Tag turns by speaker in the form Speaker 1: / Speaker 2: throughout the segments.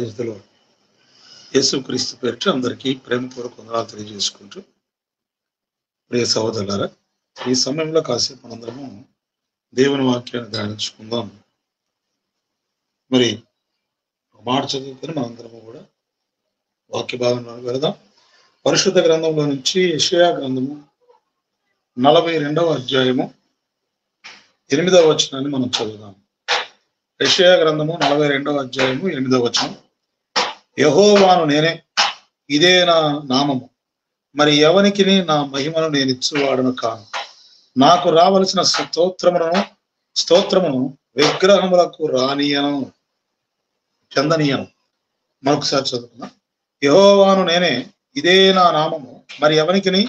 Speaker 1: Praise the lord. యేసుక్రీస్తు పేరిట అందరికీ ప్రేమపూర్వక వందనాలు తెలియజేసుకుంటూ, ప్రియ సహోదరులారా, ఈ సమయంలో కాసేపు మనందరము దేవుని వాక్యాన్ని ధ్యానించుకుందాం. మరి ఒక మాట చదువుకొని మనందరము కూడా వాక్య భాగంలో వెళదాం. పరిశుద్ధ గ్రంథంలో నుంచి యెషయా గ్రంథము 42వ అధ్యాయము 8వ వచనాన్ని మనం చదువుదాం. యెషయా గ్రంథము 42వ అధ్యాయము 8వ వచనం. యెహోవాను నేనే, ఇదే నా నామము, మరి ఎవనికి నా మహిమను నేను ఇచ్చువాడను కాను. నాకు రావలసిన స్తోత్రమును విగ్రహములకు రానియను, చెందనీయను. మరొకసారి చదువుకున్నాం. యెహోవాను నేనే, ఇదే నా నామము, మరి ఎవనికి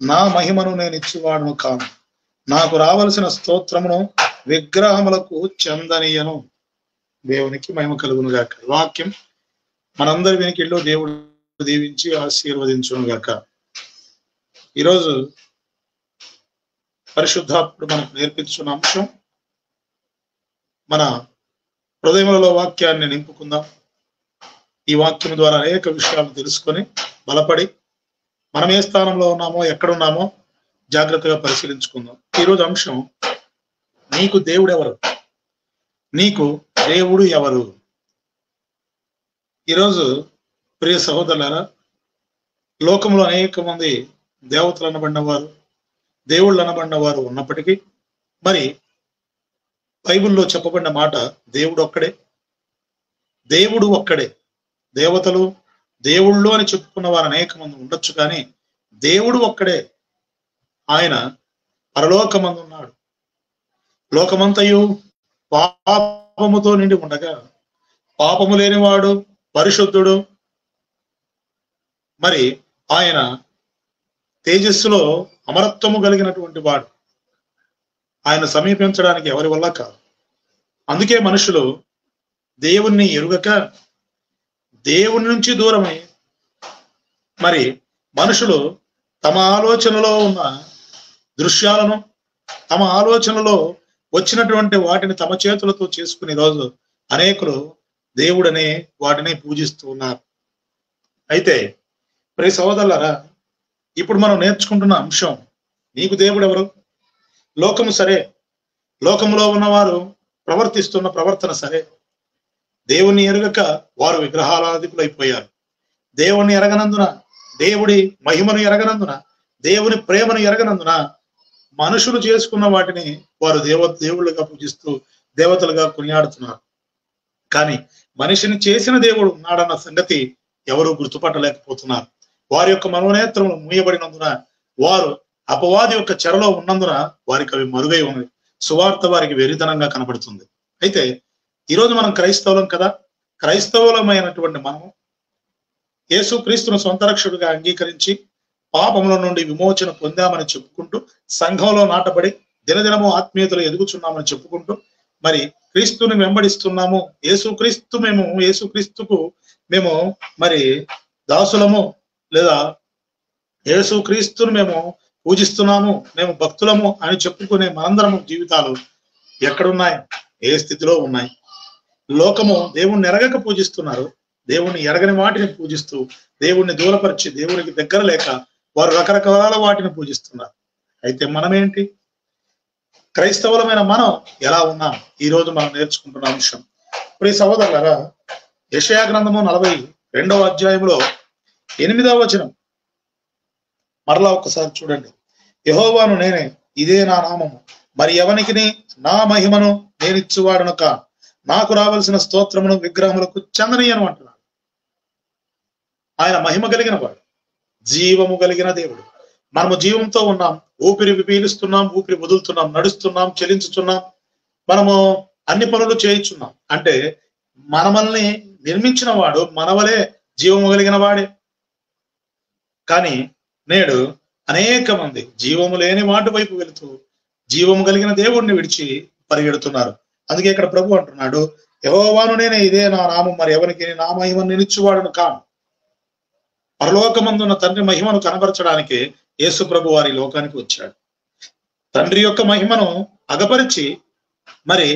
Speaker 1: నా మహిమను నేను ఇచ్చువాడను కాను. నాకు రావలసిన స్తోత్రమును విగ్రహములకు చెందనీయను. దేవునికి మహిమ కలుగును గాక. వాక్యం మనందరి వెనుకల్లో దేవుడు దీవించి ఆశీర్వదించును గాక. ఈరోజు పరిశుద్ధాత్ముడు మనకు నేర్పించిన అంశం, మన హృదయములలో వాక్యాన్ని నింపుకుందాం. ఈ వాక్యం ద్వారా అనేక విషయాలు తెలుసుకొని బలపడి మనం ఏ స్థానంలో ఉన్నామో, ఎక్కడున్నామో జాగ్రత్తగా పరిశీలించుకుందాం. ఈరోజు అంశం, నీకు దేవుడు ఎవరు? నీకు దేవుడు ఎవరు? ఈరోజు ప్రియ సహోదరులారా, లోకంలో అనేక మంది దేవతలు అనబడిన వారు, దేవుళ్ళు అనబడిన వారు ఉన్నప్పటికీ, మరి బైబిల్లో చెప్పబడిన మాట దేవుడు ఒక్కడే, దేవుడు ఒక్కడే. దేవతలు, దేవుళ్ళు అని చెప్పుకున్న వారు అనేక మంది ఉండొచ్చు, కానీ దేవుడు ఒక్కడే. ఆయన పరలోకమందు ఉన్నాడు. లోకమంతయు పాపముతో నిండి ఉండగా, పాపము లేనివాడు పరిశుద్ధుడు, మరి ఆయన తేజస్సులో అమరత్వము కలిగినటువంటి వాడు. ఆయన సమీపించడానికి ఎవరి వల్ల కాదు. అందుకే మనుషులు దేవుణ్ణి ఎరుగక దేవుని నుంచి దూరమై, మరి మనుషులు తమ ఆలోచనలో ఉన్న దృశ్యాలను, తమ ఆలోచనలో వచ్చినటువంటి వాటిని తమ చేతులతో చేసుకునే రోజు అనేకులు దేవుడనే వాటిని పూజిస్తూ ఉన్నారు. అయితే ప్రియ సహోదరులారా, ఇప్పుడు మనం నేర్చుకుంటున్న అంశం, నీకు దేవుడు ఎవరు? లోకము సరే, లోకములో ఉన్నవారు ప్రవర్తిస్తున్న ప్రవర్తన సరే, దేవుణ్ణి ఎరగక వారు విగ్రహారాధికులైపోయారు. దేవుణ్ణి ఎరగనందున, దేవుడి మహిమను ఎరగనందున, దేవుని ప్రేమను ఎరగనందున మనుషులు చేసుకున్న వాటిని వారు దేవుళ్ళుగా పూజిస్తూ దేవతలుగా కొనియాడుతున్నారు. కానీ మనిషిని చేసిన దేవుడు ఉన్నాడన్న సంగతి ఎవరు గుర్తుపట్టలేకపోతున్నారు. వారి యొక్క మనోనేత్రములు మూయబడినందున, వారు అపవాది యొక్క చెరలో ఉన్నందున వారికి అవి మరుగై ఉన్నది. సువార్త వారికి వెరితనంగా కనబడుతుంది. అయితే ఈరోజు మనం క్రైస్తవులం కదా. క్రైస్తవులమైనటువంటి మనము యేసుక్రీస్తును సొంత రక్షకుడిగా అంగీకరించి పాపముల నుండి విమోచన పొందామని చెప్పుకుంటూ, సంఘంలో నాటబడి దినదినము ఆత్మీయతలు ఎదుగుచున్నామని చెప్పుకుంటూ, మరి క్రీస్తుని వెంబడిస్తున్నాము. యేసుక్రీస్తుకు మేము మరి దాసులము, లేదా యేసుక్రీస్తుని మేము పూజిస్తున్నాము, మేము భక్తులము అని చెప్పుకునే మనందరము జీవితాలు ఎక్కడున్నాయి? ఏ స్థితిలో ఉన్నాయి? లోకము దేవుణ్ణి ఎరగక పూజిస్తున్నారు. దేవుణ్ణి ఎరగని వాటిని పూజిస్తూ, దేవుణ్ణి దూరపరిచి దేవునికి దగ్గర లేక వారు రకరకాల వాటిని పూజిస్తున్నారు. అయితే మనమేంటి? క్రైస్తవులమైన మనం ఎలా ఉన్నాం? ఈ రోజు మనం నేర్చుకుంటున్న అంశం. ప్రియ సహోదరులారా, యెషయా గ్రంథము 42వ అధ్యాయంలో 8వ వచనం మరలా ఒక్కసారి చూడండి. యెహోవాను నేనే, ఇదే నా నామము, మరి ఎవనికి నా మహిమను నేను ఇచ్చువాడను కాను. నాకు రావలసిన స్తోత్రమును విగ్రహములకు చెందనీయను అంటున్నాడు. ఆయన మహిమ కలిగిన వాడు, జీవము కలిగిన దేవుడు. మనము జీవంతో ఉన్నాం, ఊపిరి పీలుస్తున్నాం, ఊపిరి వదులుతున్నాం, నడుస్తున్నాం, చెలించుతున్నాం, మనము అన్ని పనులు చేయించున్నాం. అంటే మనల్ని నిర్మించిన వాడు మనవలే జీవము కలిగిన వాడే. కానీ నేడు అనేక మంది జీవము లేని వాటి వైపు వెళుతూ జీవము కలిగిన దేవుడిని విడిచి పరిగెడుతున్నారు. అందుకే ఇక్కడ ప్రభు అంటున్నాడు, యెహోవాను నేనే, ఇదే నా నామం, మరి ఎవరికి నా మహిమను నేను ఇచ్చువాడను కాను. పరలోకమందున్న తండ్రి మహిమను కనబరచడానికి యేసు ప్రభు వారి లోకానికి వచ్చాడు. తండ్రి యొక్క మహిమను అగపరిచి, మరి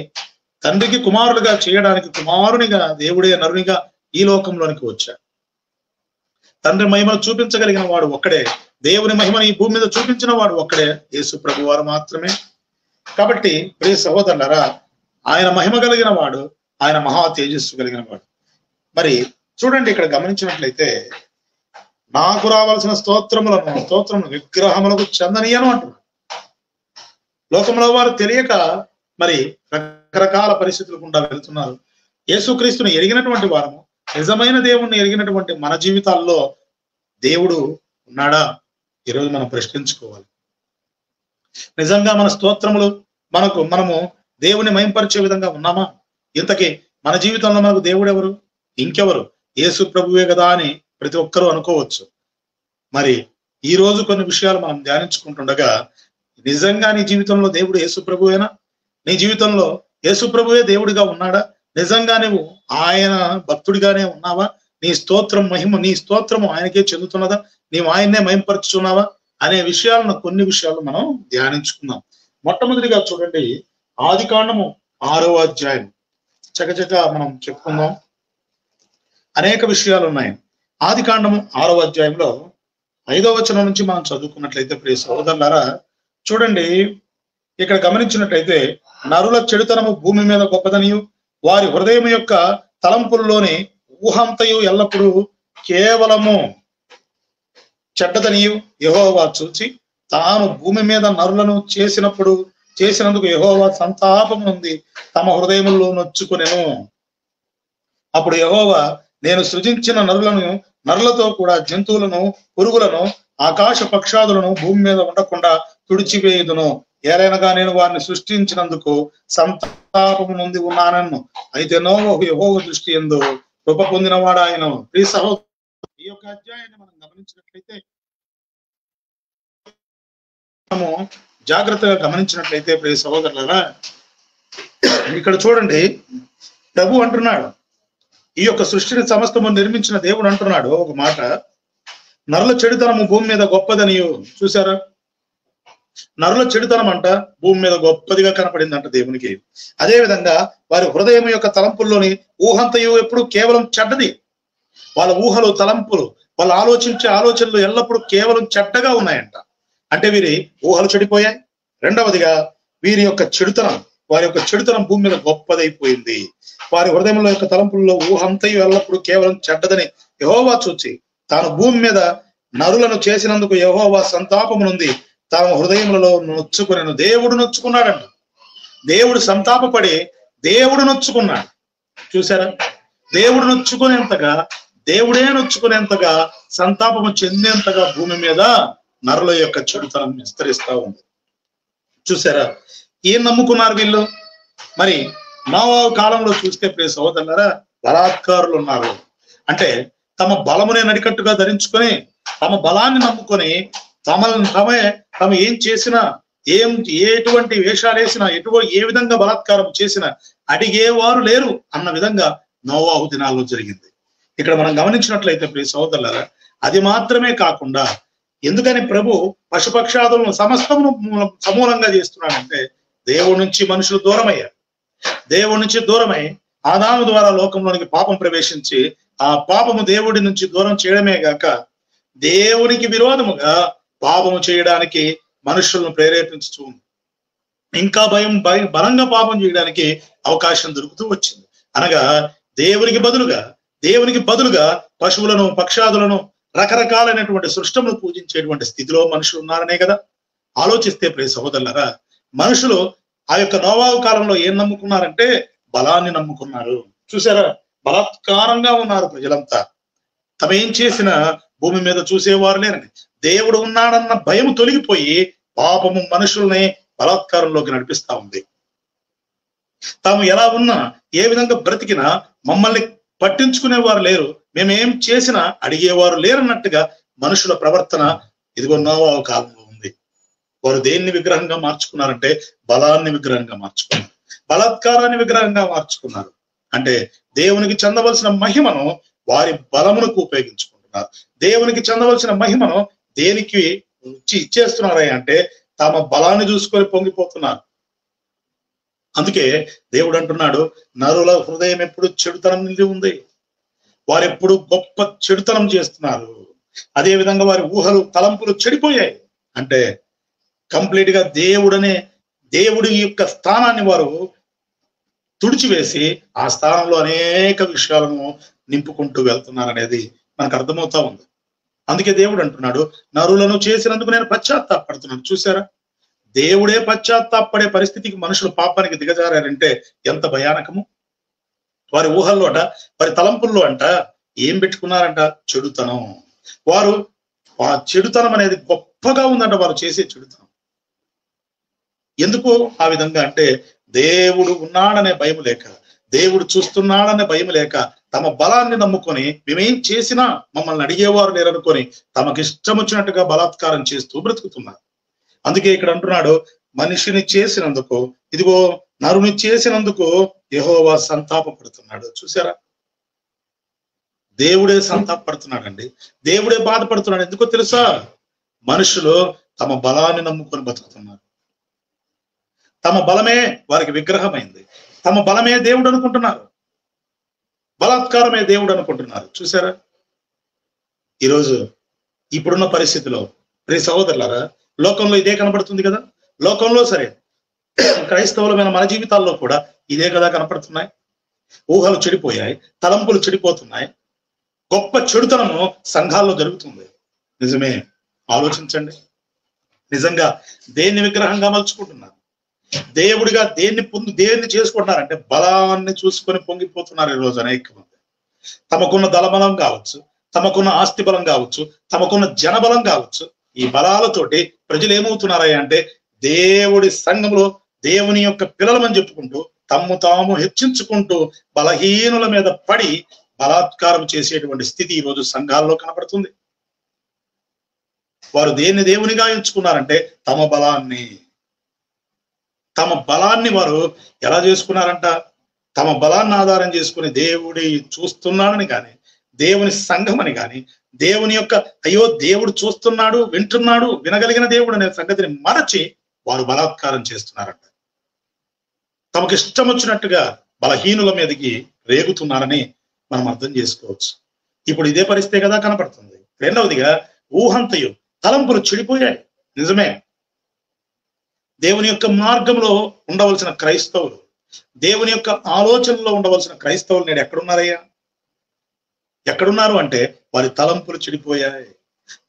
Speaker 1: తండ్రికి కుమారులుగా చేయడానికి కుమారునిగా దేవుడే నరునిగా ఈ లోకంలోనికి వచ్చాడు. తండ్రి మహిమను చూపించగలిగిన వాడు ఒక్కడే, దేవుని మహిమను ఈ భూమి మీద చూపించిన వాడు ఒక్కడే, యేసు ప్రభు వారు మాత్రమే. కాబట్టి ప్రియ సహోదరులారా, ఆయన మహిమ కలిగిన వాడు, ఆయన మహా తేజస్సు కలిగిన వాడు. మరి చూడండి, ఇక్కడ గమనించినట్లయితే నాకు రావాల్సిన స్తోత్రములను విగ్రహములకు చెందనీయను అంటున్నాడు. లోకంలో వారు తెలియక మరి రకరకాల పరిస్థితులు గుండా వెళ్తున్నారు. యేసుక్రీస్తుని ఎరిగినటువంటి వారము, నిజమైన దేవుణ్ణి ఎరిగినటువంటి మన జీవితాల్లో దేవుడు ఉన్నాడా? ఈరోజు మనం ప్రశ్నించుకోవాలి. నిజంగా మన స్తోత్రములు మనము దేవుని మహింపరిచే విధంగా ఉన్నామా? ఇంతకీ మన జీవితంలో మనకు దేవుడు ఎవరు? ఇంకెవరు? యేసు ప్రభువే కదా అని ప్రతి ఒక్కరూ అనుకోవచ్చు. మరి ఈ రోజు కొన్ని విషయాలు మనం ధ్యానించుకుంటుండగా, నిజంగా నీ జీవితంలో దేవుడు యేసు ప్రభువేనా? నీ జీవితంలో యేసు ప్రభువే దేవుడిగా ఉన్నాడా? నిజంగా నువ్వు ఆయన భక్తుడిగానే ఉన్నావా? నీ స్తోత్రము ఆయనకే చెందుతున్నదా? నీవు ఆయన్నే మహింపరుచున్నావా అనే విషయాలను, కొన్ని విషయాలు మనం ధ్యానించుకుందాం. మొట్టమొదటిగా చూడండి, ఆదికాండము 6వ అధ్యాయం. చకచక మనం చెప్పుకుందాం. అనేక విషయాలు ఉన్నాయి. ఆదికాండము 6వ అధ్యాయంలో 5వ వచనం నుంచి మనం చదువుకున్నట్లయితే ప్రియ సహోదరులారా, చూడండి, ఇక్కడ గమనించినట్లయితే నరుల చెడుతనము భూమి మీద గొప్పదనియు, వారి హృదయం యొక్క తలంపుల్లోని ఊహంతయు ఎల్లప్పుడూ కేవలము చెడ్డదనియు యెహోవా చూచి, తాను భూమి మీద నరులను చేసినందుకు యెహోవా సంతాపం ఉంది తమ హృదయముల్లో నొచ్చుకొనెను. అప్పుడు యెహోవా, నేను సృజించిన నరులతో కూడా జంతువులను, పురుగులను, ఆకాశ పక్షాదులను భూమి మీద ఉండకుండా తుడిచివేయుదును. ఏలైనగా నేను వారిని సృష్టించినందుకు సంతాపము నొంది ఉన్నానన్ను. అయితే నోవహు యెహోవా దృష్టి యందు కృప పొందినవాడు ఆయన. ప్రియ సహోదరు, ఈ యొక్క అధ్యాయాన్ని మనం గమనించినట్లయితే, మనము జాగ్రత్తగా గమనించినట్లయితే ప్రియ సహోదరులారా, ఇక్కడ చూడండి, ప్రభు అంటున్నాడు, ఈ యొక్క సృష్టిని సమస్తము నిర్మించిన దేవుడు అంటున్నాడు ఒక మాట, నరుల చెడుతనము భూమి మీద గొప్పదనియు. చూసారా, నరుల చెడుతనం అంట భూమి మీద గొప్పదిగా కనపడిందంట దేవునికి. అదే విధంగా వారి హృదయం యొక్క తలంపుల్లోని ఊహంతయు ఎప్పుడు కేవలం చెడ్డది. వాళ్ళ ఊహలు, తలంపులు, వాళ్ళు ఆలోచించే ఆలోచనలు ఎల్లప్పుడూ కేవలం చెడ్డగా ఉన్నాయంట. అంటే వీరి ఊహలు చెడిపోయాయి. రెండవదిగా వారి యొక్క చెడుతనం భూమి మీద గొప్పదైపోయింది. వారి హృదయంలో యొక్క తలంపుల్లో ఊహంతయు ఎల్లప్పుడూ కేవలం చెడ్డదని యెహోవా చూచి, తాను భూమి మీద నరులను చేసినందుకు యెహోవా సంతాపమునుంది తమ హృదయములలో నొచ్చుకునేను. దేవుడు నొచ్చుకున్నాడంట. దేవుడు సంతాపపడి దేవుడు నొచ్చుకున్నాడు. చూసారా, దేవుడు దేవుడే నొచ్చుకునేంతగా సంతాపము చెందేంతగా భూమి మీద నరుల యొక్క చెడుతనం విస్తరిస్తా ఉంది. చూసారా, ఏం నమ్ముకున్నారు వీళ్ళు? మరి నోవహు కాలంలో చూస్తే ప్రియ సహోదరులారా, బలాత్కారులు ఉన్నారు. అంటే తమ బలమునే నడికట్టుగా ధరించుకొని, తమ బలాన్ని నమ్ముకొని, తమ ఏం చేసినా, ఎటువంటి వేషాలు వేసినా, ఏ విధంగా బలాత్కారం చేసినా అడిగేవారు లేరు అన్న విధంగా నోవహు దినాల్లో జరిగింది. ఇక్కడ మనం గమనించినట్లయితే ప్రియ సహోదరులారా, అది మాత్రమే కాకుండా, ఎందుకని ప్రభు పశుపక్షాదులను సమస్తమును సమూలంగా చేస్తున్నాడంటే, దేవుడి నుంచి మనుషులు దూరమయ్యారు. దేవుడి నుంచి దూరమై ఆదాము ద్వారా లోకంలోనికి పాపం ప్రవేశించి, ఆ పాపము దేవుడి నుంచి దూరం చేయడమే గాక దేవునికి విరోధముగా పాపము చేయడానికి మనుషులను ప్రేరేపించుతూ ఉంది. ఇంకా బలంగా పాపం చేయడానికి అవకాశం దొరుకుతూ వచ్చింది. అనగా దేవునికి బదులుగా పశువులను, పక్షాదులను, రకరకాలైనటువంటి సృష్టమును పూజించేటువంటి స్థితిలో మనుషులు ఉన్నారనే కదా. ఆలోచిస్తే ప్రియ సహోదరులారా, మనుషులు ఆ యొక్క నోవహు కాలంలో ఏం నమ్ముకున్నారంటే బలాన్ని నమ్ముకున్నారు. చూసారా, బలాత్కారంగా ఉన్నారు ప్రజలంతా. తమేం చేసినా భూమి మీద చూసేవారు లేరని, దేవుడు ఉన్నాడన్న భయం తొలగిపోయి పాపము మనుషుల్ని బలాత్కారంలోకి నడిపిస్తా ఉంది. తాము ఎలా ఉన్నా, ఏ విధంగా బ్రతికినా మమ్మల్ని పట్టించుకునేవారు లేరు, మేమేం చేసినా అడిగేవారు లేరన్నట్టుగా మనుషుల ప్రవర్తన ఇదిగో నోవహు కాలంలో ఉంది. వారు దేన్ని విగ్రహంగా మార్చుకున్నారంటే బలాన్ని విగ్రహంగా మార్చుకున్నారు, బలాత్కారాన్ని విగ్రహంగా మార్చుకున్నారు. అంటే దేవునికి చెందవలసిన మహిమను వారి బలమునకు ఉపయోగించుకుంటున్నారు. దేవునికి చెందవలసిన మహిమను దేనికి ఇచ్చేస్తున్నారా అంటే తమ బలాన్ని చూసుకొని పొంగిపోతున్నారు. అందుకే దేవుడు అంటున్నాడు, నరుల హృదయం ఎప్పుడు చెడుతనం నిండి ఉంది, వారు ఎప్పుడు గొప్ప చెడుతనం చేస్తున్నారు. అదే విధంగా వారి ఊహలు తలంపులు చెడిపోయాయి. అంటే కంప్లీట్ గా దేవుడి యొక్క స్థానాన్ని వారు తుడిచివేసి ఆ స్థానంలో అనేక విషయాలను నింపుకుంటూ వెళ్తున్నారు అనేది మనకు అర్థమవుతా ఉంది. అందుకే దేవుడు అంటున్నాడు, నరులను చేసినందుకు నేను పశ్చాత్తాపడుతున్నాను. చూసారా, దేవుడే పశ్చాత్తాపడే పరిస్థితికి మనుషులు పాపానికి దిగజారంటే ఎంత భయానకము. వారి ఊహల్లో అంట, వారి తలంపుల్లో అంట ఏం పెట్టుకున్నారంట? చెడుతనం. వారు ఆ చెడుతనం అనేది గొప్పగా ఉందంట, వారు చేసే చెడుతనం. ఎందుకు ఆ విధంగా అంటే దేవుడు ఉన్నాడనే భయం లేక, దేవుడు చూస్తున్నాడనే భయం లేక, తమ బలాన్ని నమ్ముకొని మేమేం చేసినా మమ్మల్ని అడిగేవారు లేరనుకొని తమకు ఇష్టం వచ్చినట్టుగా బలాత్కారం చేస్తూ బ్రతుకుతున్నారు. అందుకే ఇక్కడ అంటున్నాడు, మనిషిని చేసినందుకు, ఇదిగో నరుని చేసినందుకు యెహోవా సంతాపపడుతున్నాడు. చూసారా, దేవుడే సంతాపడుతున్నాడండి, దేవుడే బాధపడుతున్నాడు. ఎందుకో తెలుసా? మనుషులు తమ బలాన్ని నమ్ముకొని బతుకుతున్నారు. తమ బలమే వారికి విగ్రహమైంది, తమ బలమే దేవుడు అనుకుంటున్నారు, బలాత్కారమే దేవుడు అనుకుంటున్నారు. చూసారా, ఈరోజు ఇప్పుడున్న పరిస్థితిలో ప్రియ సహోదరులారా, లోకంలో ఇదే కనపడుతుంది కదా. లోకంలో సరే, క్రైస్తవులమైన మన జీవితాల్లో కూడా ఇదే కదా కనపడుతున్నాయి. ఊహలు చెడిపోయాయి, తలంపులు చెడిపోతున్నాయి, గొప్ప చెడుతనము సంఘాల్లో జరుగుతుంది. నిజమే, ఆలోచించండి. నిజంగా దేన్ని విగ్రహంగా మలుచుకుంటున్నారు? దేవుడిగా దేన్ని చేసుకుంటున్నారంటే బలాన్ని చూసుకొని పొంగిపోతున్నారు. ఈ రోజు అనేక మంది తమకున్న దళబలం కావచ్చు, తమకున్న ఆస్తి బలం కావచ్చు, తమకున్న జనబలం కావచ్చు, ఈ బలాలతోటి ప్రజలు ఏమవుతున్నారా అంటే దేవుడి సంఘంలో దేవుని యొక్క పిల్లలమని చెప్పుకుంటూ తమ్ము తాము హెచ్చించుకుంటూ బలహీనుల మీద పడి బలాత్కారం చేసేటువంటి స్థితి ఈ రోజు సంఘాల్లో కనపడుతుంది. వారు దేన్ని దేవునిగా ఎంచుకున్నారంటే తమ బలాన్ని వారు ఎలా చేసుకున్నారంట? తమ బలాన్ని ఆధారం చేసుకుని దేవుడి చూస్తున్నాడని కానీ, దేవుని సంఘం అని కానీ, దేవుని యొక్క అయ్యో దేవుడు చూస్తున్నాడు, వింటున్నాడు, వినగలిగిన దేవుడు అనే సంగతిని మరచి వారు బలాత్కారం చేస్తున్నారంట. తమకు ఇష్టం వచ్చినట్టుగా బలహీనుల మీదకి రేగుతున్నారని మనం అర్థం చేసుకోవచ్చు. ఇప్పుడు ఇదే పరిస్థితే కదా కనపడుతుంది. రెండవదిగా ఊహంతయు తలంపులు చెడిపోయాయి. నిజమే, దేవుని యొక్క మార్గంలో ఉండవలసిన క్రైస్తవులు, దేవుని యొక్క ఆలోచనలో ఉండవలసిన క్రైస్తవులు నేడు ఎక్కడున్నారయ్యా? ఎక్కడున్నారు అంటే వారి తలంపులు చెడిపోయాయి,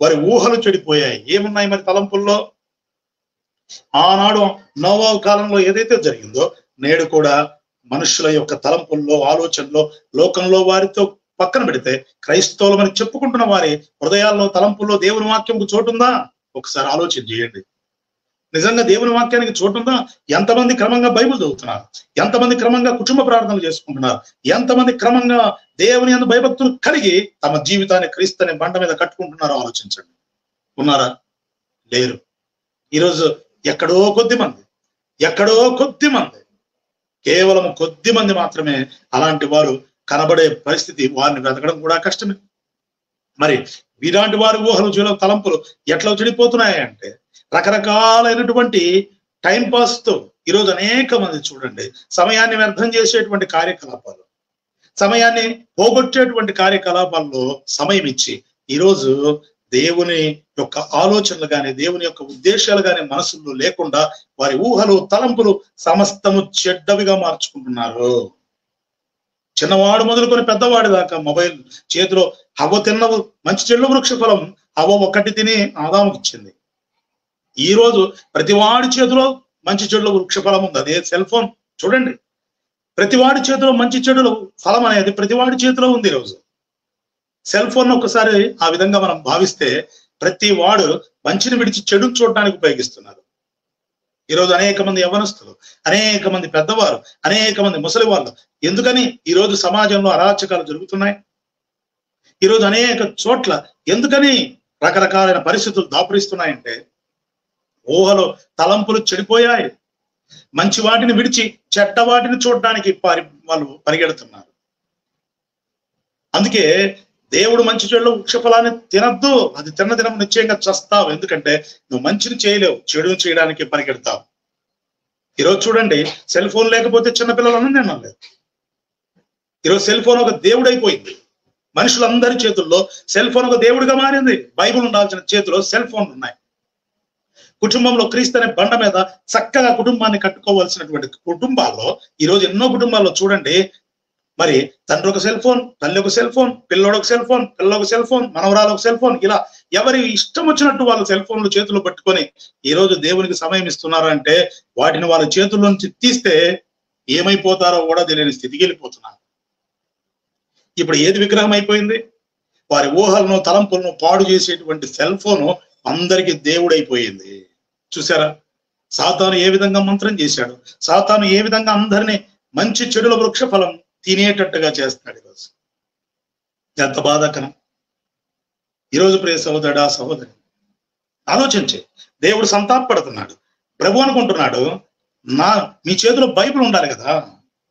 Speaker 1: వారి ఊహలు చెడిపోయాయి. ఏమున్నాయి మరి తలంపుల్లో? ఆనాడు నోవా కాలంలో ఏదైతే జరిగిందో నేడు కూడా మనుషుల యొక్క తలంపుల్లో, ఆలోచనలో, లోకంలో వారితో పక్కన పెడితే క్రైస్తవులమని చెప్పుకుంటున్న వారి హృదయాల్లో, తలంపుల్లో దేవుని వాక్యంకు చోటుందా? ఒకసారి ఆలోచన చేయండి. నిజంగా దేవుని వాక్యానికి చోటుందా? ఎంతమంది క్రమంగా బైబిల్ చదువుతున్నారు? ఎంతమంది క్రమంగా కుటుంబ ప్రార్థనలు చేసుకుంటున్నారు? ఎంతమంది క్రమంగా దేవుని యందు భయభక్తులు కలిగి తమ జీవితాన్ని క్రీస్తు అనే బండ మీద కట్టుకుంటున్నారో ఆలోచించండి. ఉన్నారా? లేరు. ఈరోజు ఎక్కడో కొద్ది మంది, కేవలం కొద్ది మంది మాత్రమే అలాంటి వారు కనబడే పరిస్థితి. వారిని వెతకడం కూడా కష్టమే. మరి ఇలాంటి వారి ఊహలు, తలంపులు ఎట్లా చెడిపోతున్నాయి అంటే రకరకాలైనటువంటి టైం పాస్ తో ఈరోజు అనేక మంది చూడండి సమయాన్ని వ్యర్థం చేసేటువంటి కార్యకలాపాలు, సమయాన్ని పోగొట్టేటువంటి కార్యకలాపాల్లో సమయం ఇచ్చి ఈరోజు దేవుని యొక్క ఆలోచనలు కానీ, దేవుని యొక్క ఉద్దేశాలు కానీ మనసుల్లో లేకుండా వారి ఊహలు, తలంపులు సమస్తము చెడ్డవిగా మార్చుకుంటున్నారు. చిన్నవాడు మొదలుకొని పెద్దవాడి దాకా మొబైల్ చేతిలో. హవ్వ తిన్న మంచి చెడు వృక్ష ఫలం హవ్వ ఒక్కటి తిని ఆదాముకి ఇచ్చింది. ఈ రోజు ప్రతివాడి చేతిలో మంచి చెడుల వృక్ష ఫలం ఉంది, అదే సెల్ ఫోన్. చూడండి, ప్రతివాడి చేతిలో మంచి చెడుల ఫలం అనేది ప్రతివాడి చేతిలో ఉంది. ఈరోజు సెల్ ఫోన్ ఒకసారి ఆ విధంగా మనం భావిస్తే ప్రతి వాడు మంచిని విడిచి చెడును చూడడానికి ఉపయోగిస్తున్నారు. ఈరోజు అనేక మంది యవ్వనస్తులు, అనేక మంది పెద్దవారు, అనేక మంది ముసలి వాళ్ళు. ఎందుకని ఈరోజు సమాజంలో అరాచకాలు జరుగుతున్నాయి? ఈరోజు అనేక చోట్ల ఎందుకని రకరకాలైన పరిస్థితులు దాపురిస్తున్నాయంటే ఊహలు, తలంపులు చెడిపోయాయి. మంచి వాటిని విడిచి చెడ్డ వాటిని చూడడానికి వాళ్ళు పరిగెడుతున్నారు. అందుకే దేవుడు మంచి చెడులో వృక్ష ఫలాన్ని తినద్దు, అది తిన్న దినం నిశ్చయంగా చస్తావు. ఎందుకంటే నువ్వు మంచిని చేయలేవు, చెడును చేయడానికి పరిగెడతావు. ఈరోజు చూడండి, సెల్ ఫోన్ లేకపోతే చిన్నపిల్లలు అన్నం తినలేదు. ఈరోజు సెల్ ఫోన్ ఒక దేవుడు అయిపోయింది. మనుషులందరి చేతుల్లో సెల్ ఫోన్ ఒక దేవుడిగా మారింది. బైబిల్ ఉండాల్సిన చేతిలో సెల్ ఫోన్లు ఉన్నాయి. కుటుంబంలో క్రీస్తు అనే బండ మీద చక్కగా కుటుంబాన్ని కట్టుకోవాల్సినటువంటి కుటుంబాల్లో ఈరోజు ఎన్నో కుటుంబాల్లో చూడండి, మరి తండ్రి ఒక సెల్ ఫోన్, తల్లి ఒక సెల్ ఫోన్, పిల్లోడు ఒక సెల్ ఫోన్, పిల్ల ఒక సెల్ ఫోన్, మనవరాలు ఒక సెల్ ఫోన్, ఇలా ఎవరి ఇష్టం వచ్చినట్టు వాళ్ళ సెల్ ఫోన్లు చేతుల్లో పట్టుకొని ఈ రోజు దేవునికి సమయం ఇస్తున్నారంటే వాటిని వాళ్ళ చేతుల్లో నుంచి తీస్తే ఏమైపోతారో కూడా తెలియని స్థితికి వెళ్ళిపోతున్నారు. ఇప్పుడు ఏది విగ్రహం అయిపోయింది? వారి ఊహలను తలంపులను పాడు చేసేటువంటి సెల్ ఫోను అందరికీ దేవుడైపోయింది. చూసారా సాతాను ఏ విధంగా మంత్రం చేశాడు, సాతాను ఏ విధంగా అందరినీ మంచి చెడుల వృక్ష ఫలం తినేటట్టుగా చేస్తున్నాడు. ఈరోజు ఎంత బాధాకరం. ఈరోజు ప్రియ సహోదరుడా సహోదరి ఆలోచించే, దేవుడు సంతాపడుతున్నాడు. ప్రభు అనుకుంటున్నాడు, మీ చేతిలో బైబిల్ ఉండాలి కదా,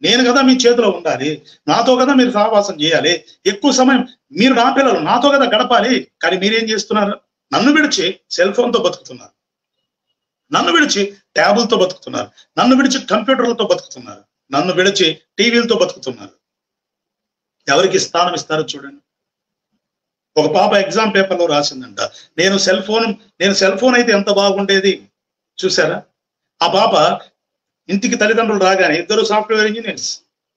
Speaker 1: నేను కదా మీ చేతిలో ఉండాలి, నాతో కదా మీరు సహవాసం చేయాలి, ఎక్కువ సమయం మీరు నా పిల్లలు నాతో కదా గడపాలి. కానీ మీరేం చేస్తున్నారు? నన్ను విడిచి సెల్ ఫోన్తో బతుకుతున్నారు, నన్ను విడిచి ట్యాబులతో బతుకుతున్నారు, నన్ను విడిచి కంప్యూటర్లతో బతుకుతున్నారు, నన్ను విడిచి టీవీలతో బతుకుతున్నారు. ఎవరికి స్థానం ఇస్తారో చూడండి. ఒక పాప ఎగ్జామ్ పేపర్లో రాసిందంట, నేను సెల్ ఫోన్ అయితే ఎంత బాగుండేది. చూసారా, ఆ పాప ఇంటికి తల్లిదండ్రులు రాగానే, ఇద్దరు సాఫ్ట్వేర్ ఇంజనీర్స్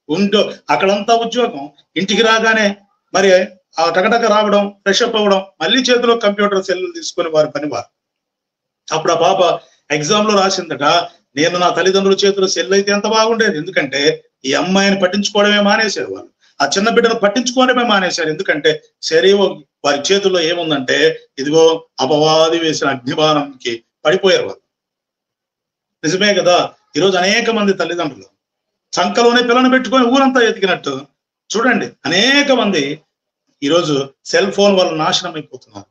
Speaker 1: ఉంటూ అక్కడంతా ఉద్యోగం, ఇంటికి రాగానే మరి ఆ టకటక రావడం, ఫ్రెష్ అప్ అవ్వడం, మళ్ళీ చేతిలో కంప్యూటర్ సెల్లు తీసుకొని వారి పనివారు. అప్పుడు ఆ పాప ఎగ్జామ్ లో రాసిందట, నేను నా తల్లిదండ్రుల చేతిలో సెల్ అయితే ఎంత బాగుండేది. ఎందుకంటే ఈ అమ్మాయిని పట్టించుకోవడమే మానేశారు వాళ్ళు, ఆ చిన్న బిడ్డను పట్టించుకోవడమే మానేశారు. ఎందుకంటే శరీరం వారి చేతుల్లో ఏముందంటే ఇదిగో అపవాది వేసిన అగ్నిబాణంకి పడిపోయారు వాళ్ళు. నిజమే కదా. ఈరోజు అనేక మంది తల్లిదండ్రులు సంకలోనే పిల్లను పెట్టుకొని ఊరంతా ఎతికినట్టు చూడండి, అనేక మంది ఈరోజు సెల్ ఫోన్ వల్ల నాశనం అయిపోతున్నారు.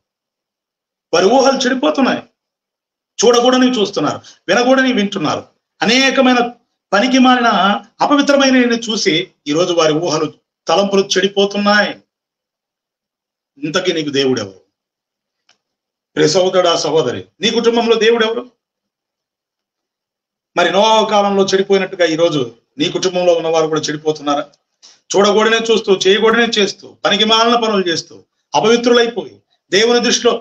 Speaker 1: వారి ఊహలు చెడిపోతున్నాయి, చూడకూడని చూస్తున్నారు, వినకూడని వింటున్నారు. అనేకమైన పనికి మారిన అపవిత్రమైన చూసి ఈరోజు వారి ఊహలు తలంపులు చెడిపోతున్నాయి. ఇంతకీ నీకు దేవుడు ఎవరు? ప్రియ సహోదరుడా సహోదరి, నీ కుటుంబంలో దేవుడు ఎవరు? మరి నోవా కాలంలో చెడిపోయినట్టుగా ఈరోజు నీ కుటుంబంలో ఉన్నవారు కూడా చెడిపోతున్నారా? చూడకూడనే చూస్తూ, చేయకూడనే చేస్తూ, పనికి మాలిన పనులు చేస్తూ, అపవిత్రులైపోయి దేవుని దృష్టిలో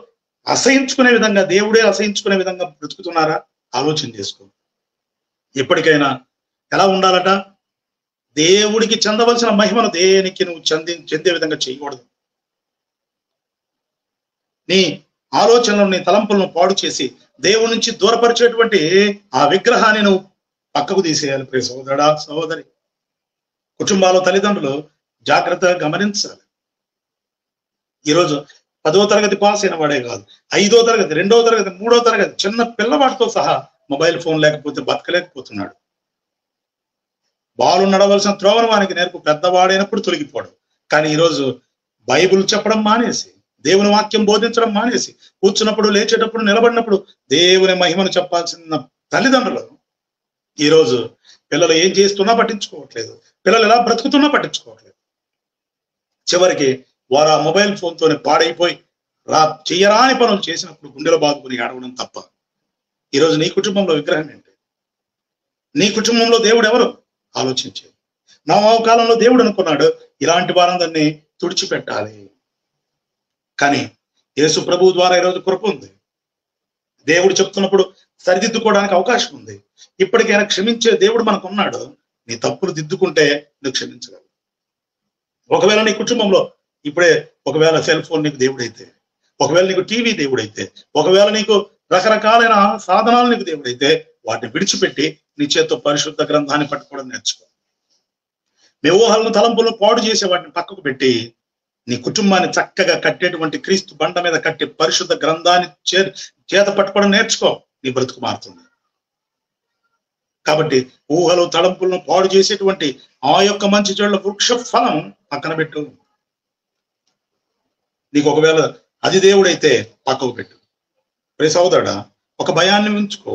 Speaker 1: అసహించుకునే విధంగా, దేవుడే అసహించుకునే విధంగా బ్రతుకుతున్నారా? ఆలోచన చేసుకో. ఎప్పటికైనా ఎలా ఉండాలట? దేవుడికి చెందవలసిన మహిమను దేనికి నువ్వు చెందే విధంగా చేయకూడదు. నీ ఆలోచనలను, నీ తలంపులను పాడు చేసి దేవుడి నుంచి దూరపరిచేటువంటి ఆ విగ్రహాన్ని నువ్వు పక్కకు తీసేయాలి. ప్రియ సహోదరుడా సహోదరి, కుటుంబాల తల్లిదండ్రులు జాగ్రత్తగా గమనించాలి. ఈరోజు 10వ తరగతి పాస్ అయిన వాడే కాదు, 5వ తరగతి, 2వ తరగతి, 3వ తరగతి చిన్న పిల్లవాడితో సహా మొబైల్ ఫోన్ లేకపోతే బతకలేకపోతున్నాడు. బాలు నడవలసిన త్రోవను వానికి నేర్పు, పెద్దవాడైనప్పుడు తొలగిపోవడం. కానీ ఈరోజు బైబిల్ చెప్పడం మానేసి, దేవుని వాక్యం బోధించడం మానేసి, కూర్చున్నప్పుడు, లేచేటప్పుడు, నిలబడినప్పుడు దేవుని మహిమను చెప్పాల్సిన తల్లిదండ్రులు ఈరోజు పిల్లలు ఏం చేస్తున్నా పట్టించుకోవట్లేదు, పిల్లలు ఎలా బ్రతుకుతున్నా పట్టించుకోవట్లేదు. చివరికి వారు ఆ మొబైల్ ఫోన్తోనే పాడైపోయి చెయ్యరాని పనులు చేసినప్పుడు గుండెలో బాదుకుని అడగడం తప్ప. ఈరోజు నీ కుటుంబంలో విగ్రహం ఏంటి? నీ కుటుంబంలో దేవుడు ఎవరు? ఆలోచించే. నోవా కాలంలో దేవుడు అనుకున్నాడు ఇలాంటి వారందరినీ తుడిచిపెట్టాలి. కానీ యేసు ప్రభువు ద్వారా ఈరోజు కృప ఉంది. దేవుడు చెప్తున్నప్పుడు సరిదిద్దుకోవడానికి అవకాశం ఉంది. ఇప్పటికైనా క్షమించే దేవుడు మనకు ఉన్నాడు. నీ తప్పులు దిద్దుకుంటే నువ్వు క్షమించగలవు. ఒకవేళ నీ కుటుంబంలో ఇప్పుడే ఒకవేళ సెల్ ఫోన్ నీకు దేవుడైతే, ఒకవేళ నీకు టీవీ దేవుడైతే, ఒకవేళ నీకు రకరకాలైన సాధనాలు నీకు దేవుడైతే, వాటిని విడిచిపెట్టి నీ చేత్తో పరిశుద్ధ గ్రంథాన్ని పట్టుకోవడం నేర్చుకో. మీ ఊహలను తలంపులను పాడు చేసే వాటిని పక్కకు పెట్టి నీ కుటుంబాన్ని చక్కగా కట్టేటువంటి క్రీస్తు బండ మీద కట్టి పరిశుద్ధ గ్రంథాన్ని చేత పట్టుకోవడం నేర్చుకో. నీ బ్రతుకు మారుతుంది. కాబట్టి ఊహలు తలంపులను పాడు చేసేటువంటి ఆ యొక్క మంచి చెడుల వృక్ష ఫలం పక్కన పెట్టు. నీకు ఒకవేళ అది దేవుడైతే పక్కకు పెట్టు. ప్రియ సోదరుడా, ఒక భయాన్ని ఉంచుకో,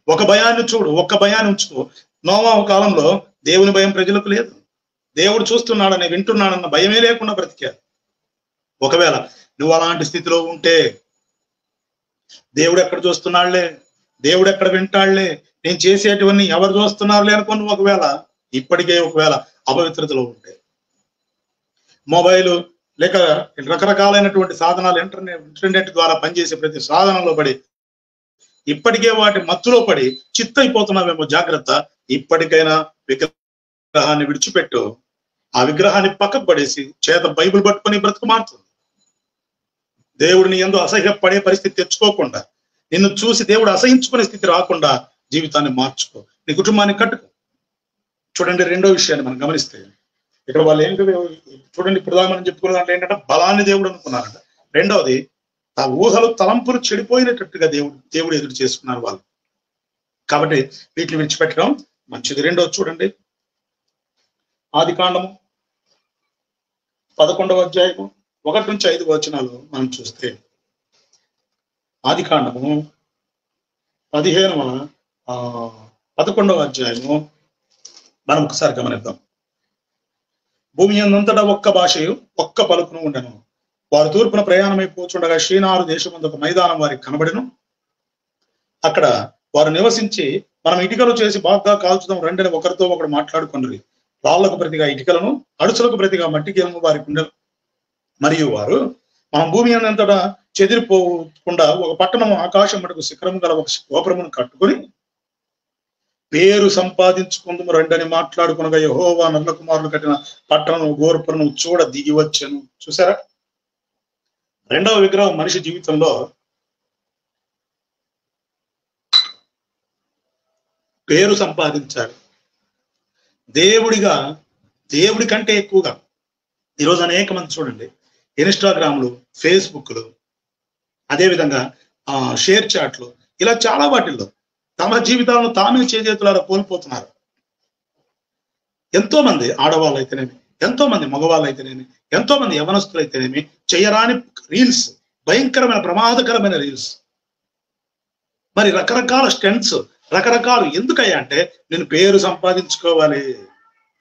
Speaker 1: ఒక భయాన్ని చూడు, ఒక్క భయాన్ని ఉంచుకో. నోవా కాలంలో దేవుని భయం ప్రజలకు లేదు. దేవుడు చూస్తున్నాడని, వింటున్నాడన్న భయమే లేకుండా బ్రతికారు. ఒకవేళ నువ్వు అలాంటి స్థితిలో ఉంటే, దేవుడు ఎక్కడ చూస్తున్నాడులే, దేవుడు ఎక్కడ వింటాడులే, నేను చేసేటివన్నీ ఎవరు చూస్తున్నారులే అనుకుని ఒకవేళ ఇప్పటికే ఒకవేళ అపవిత్రతలో ఉంటే, మొబైల్ లేక రకరకాలైనటువంటి సాధనాలు ఇంటర్నెట్ ద్వారా పనిచేసే ప్రతి సాధనంలో పడి ఇప్పటికే వాటి మత్తులో పడి చిత్తైపోతున్నావేమో, జాగ్రత్త. ఇప్పటికైనా విగ్రహాన్ని విడిచిపెట్టు. ఆ విగ్రహాన్ని పక్కకు పడేసి చేత బైబిల్ పట్టుకొని బ్రతుకు మారుతుంది. దేవుడిని ఎందు అసహ్యపడే పరిస్థితి తెచ్చుకోకుండా, నిన్ను చూసి దేవుడు అసహించుకునే స్థితి రాకుండా జీవితాన్ని మార్చుకో, నీ కుటుంబాన్ని కట్టుకో. చూడండి, రెండో విషయాన్ని మనం గమనిస్తే ఇక్కడ వాళ్ళు ఏంటి చూడండి, ఇప్పుడు మనం చెప్పుకున్న దాంట్లో ఏంటంటే బలాన్ని దేవుడు అనుకున్నారంట. రెండవది, ఆ ఊహలు తలంపులు చెడిపోయినట్టుగా దేవుడు ఎదురు చేసుకున్నారు వాళ్ళు. కాబట్టి వీటిని విడిచిపెట్టడం మంచిది. రెండవది చూడండి, ఆదికాండము 11వ అధ్యాయము 1 నుంచి 5 వచనాలు మనం చూస్తే, ఆదికాండము 11వ అధ్యాయము మనం ఒకసారి గమనిద్దాం. భూమి అంతటా ఒక్క భాషయు ఒక్క పలుకును ఉండను. వారు తూర్పున ప్రయాణమైపోచుండగా షీనారు దేశమందు ఒక మైదానం వారికి కనబడెను. అక్కడ వారు నివసించి, మనం ఇటుకలు చేసి బాగా కాల్చుదాం రండిని ఒకరితో ఒకడు మాట్లాడుకున్నది. రాళ్లకు ప్రతిగా ఇటుకలను, అడుసులకు ప్రతిగా మట్టికేలను వారికి ఉండను. మరియు వారు, మనం భూమి అంతటా చెదిరిపోకుండా ఒక పట్టణము ఆకాశం మటుకు శిఖరము గల ఒక గోపురమును కట్టుకొని పేరు సంపాదించుకుందుము రండని మాట్లాడుకునగా యెహోవా నల్ల కుమారులు కట్టిన పట్టణం గోపురము చూడ దిగి వచ్చాను. చూసారా, రెండవ విగ్రహం మనిషి జీవితంలో పేరు సంపాదించాలి. దేవుడి కంటే ఎక్కువగా ఈరోజు అనేక మంది చూడండి, ఇన్స్టాగ్రామ్లు, ఫేస్బుక్లు, అదేవిధంగా షేర్ చాట్లు, ఇలా చాలా వాటిల్లో తమ జీవితాలను తామే చేతులారా కోల్పోతున్నారు. ఎంతో మంది ఆడవాళ్ళు అయితేనేమి, ఎంతో మంది మగవాళ్ళు అయితేనేమి, ఎంతో మంది యవనస్తులు అయితేనేమి చేయరాని రీల్స్, భయంకరమైన ప్రమాదకరమైన రీల్స్, మరి రకరకాల స్టెంట్స్, రకరకాలు. ఎందుకయ్యా అంటే నేను పేరు సంపాదించుకోవాలి.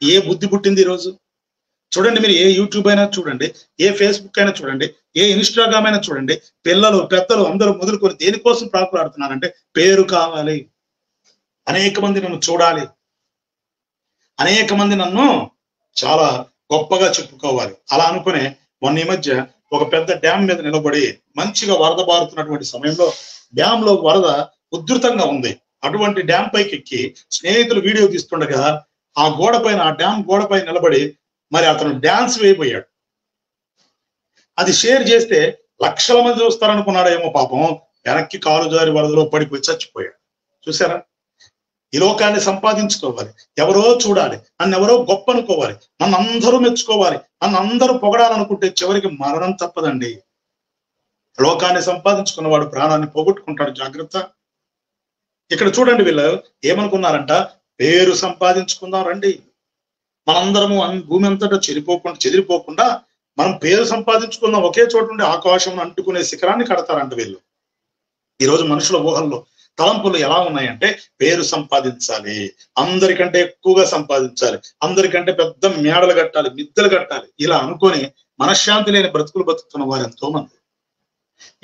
Speaker 1: ఏ బుద్ధి పుట్టింది ఈరోజు? చూడండి, మీరు ఏ యూట్యూబ్ అయినా చూడండి, ఏ ఫేస్బుక్ అయినా చూడండి, ఏ ఇన్స్టాగ్రామ్ అయినా చూడండి, పిల్లలు పెద్దలు అందరూ మొదలుకొని దేనికోసం ప్రాకులాడుతున్నారంటే పేరు కావాలి. అనేక మంది నన్ను చూడాలి, అనేక మంది నన్ను చాలా గొప్పగా చెప్పుకోవాలి, అలా అనుకునే మొన్న ఈ మధ్య ఒక పెద్ద డ్యామ్ మీద నిలబడి మంచిగా వరద బారుతున్నటువంటి సమయంలో డ్యామ్ లో వరద ఉధృతంగా ఉంది. అటువంటి డ్యామ్ పైకి ఎక్కి స్నేహితులు వీడియో తీస్తుండగా ఆ గోడ పైన, ఆ డ్యామ్ గోడ పైన నిలబడి మరి అతను డ్యాన్స్ వేయబోయాడు. అది షేర్ చేస్తే లక్షల మంది చూస్తారనుకున్నాడేమో, పాపం వెనక్కి కాలు జారి వరదలో పడిపోయి చచ్చిపోయాడు. చూసారా, ఈ లోకాన్ని సంపాదించుకోవాలి, ఎవరో చూడాలి, నన్ను ఎవరో గొప్ప అనుకోవాలి, నన్ను అందరూ మెచ్చుకోవాలి, నన్ను అందరూ పొగడాలనుకుంటే చివరికి మరణం తప్పదండి. లోకాన్ని సంపాదించుకున్నవాడు ప్రాణాన్ని పోగొట్టుకుంటాడు. జాగ్రత్త. ఇక్కడ చూడండి, వీళ్ళు ఏమనుకున్నారంట, పేరు సంపాదించుకుందాం రండి, మనందరము భూమి అంతటా చెదిరిపోకుండా మనం పేరు సంపాదించుకుందాం, ఒకే చోటు నుండి ఆకాశం అంటుకునే శిఖరాన్ని కడతారంట వీళ్ళు. ఈరోజు మనుషుల ఊహల్లో తలంపులు ఎలా ఉన్నాయంటే పేరు సంపాదించాలి, అందరికంటే ఎక్కువగా సంపాదించాలి, అందరికంటే పెద్ద మేడలు కట్టాలి, మిద్దెలు కట్టాలి, ఇలా అనుకొని మనశ్శాంతి లేని బ్రతుకులు బతుకుతున్న వారు ఎంతో మంది.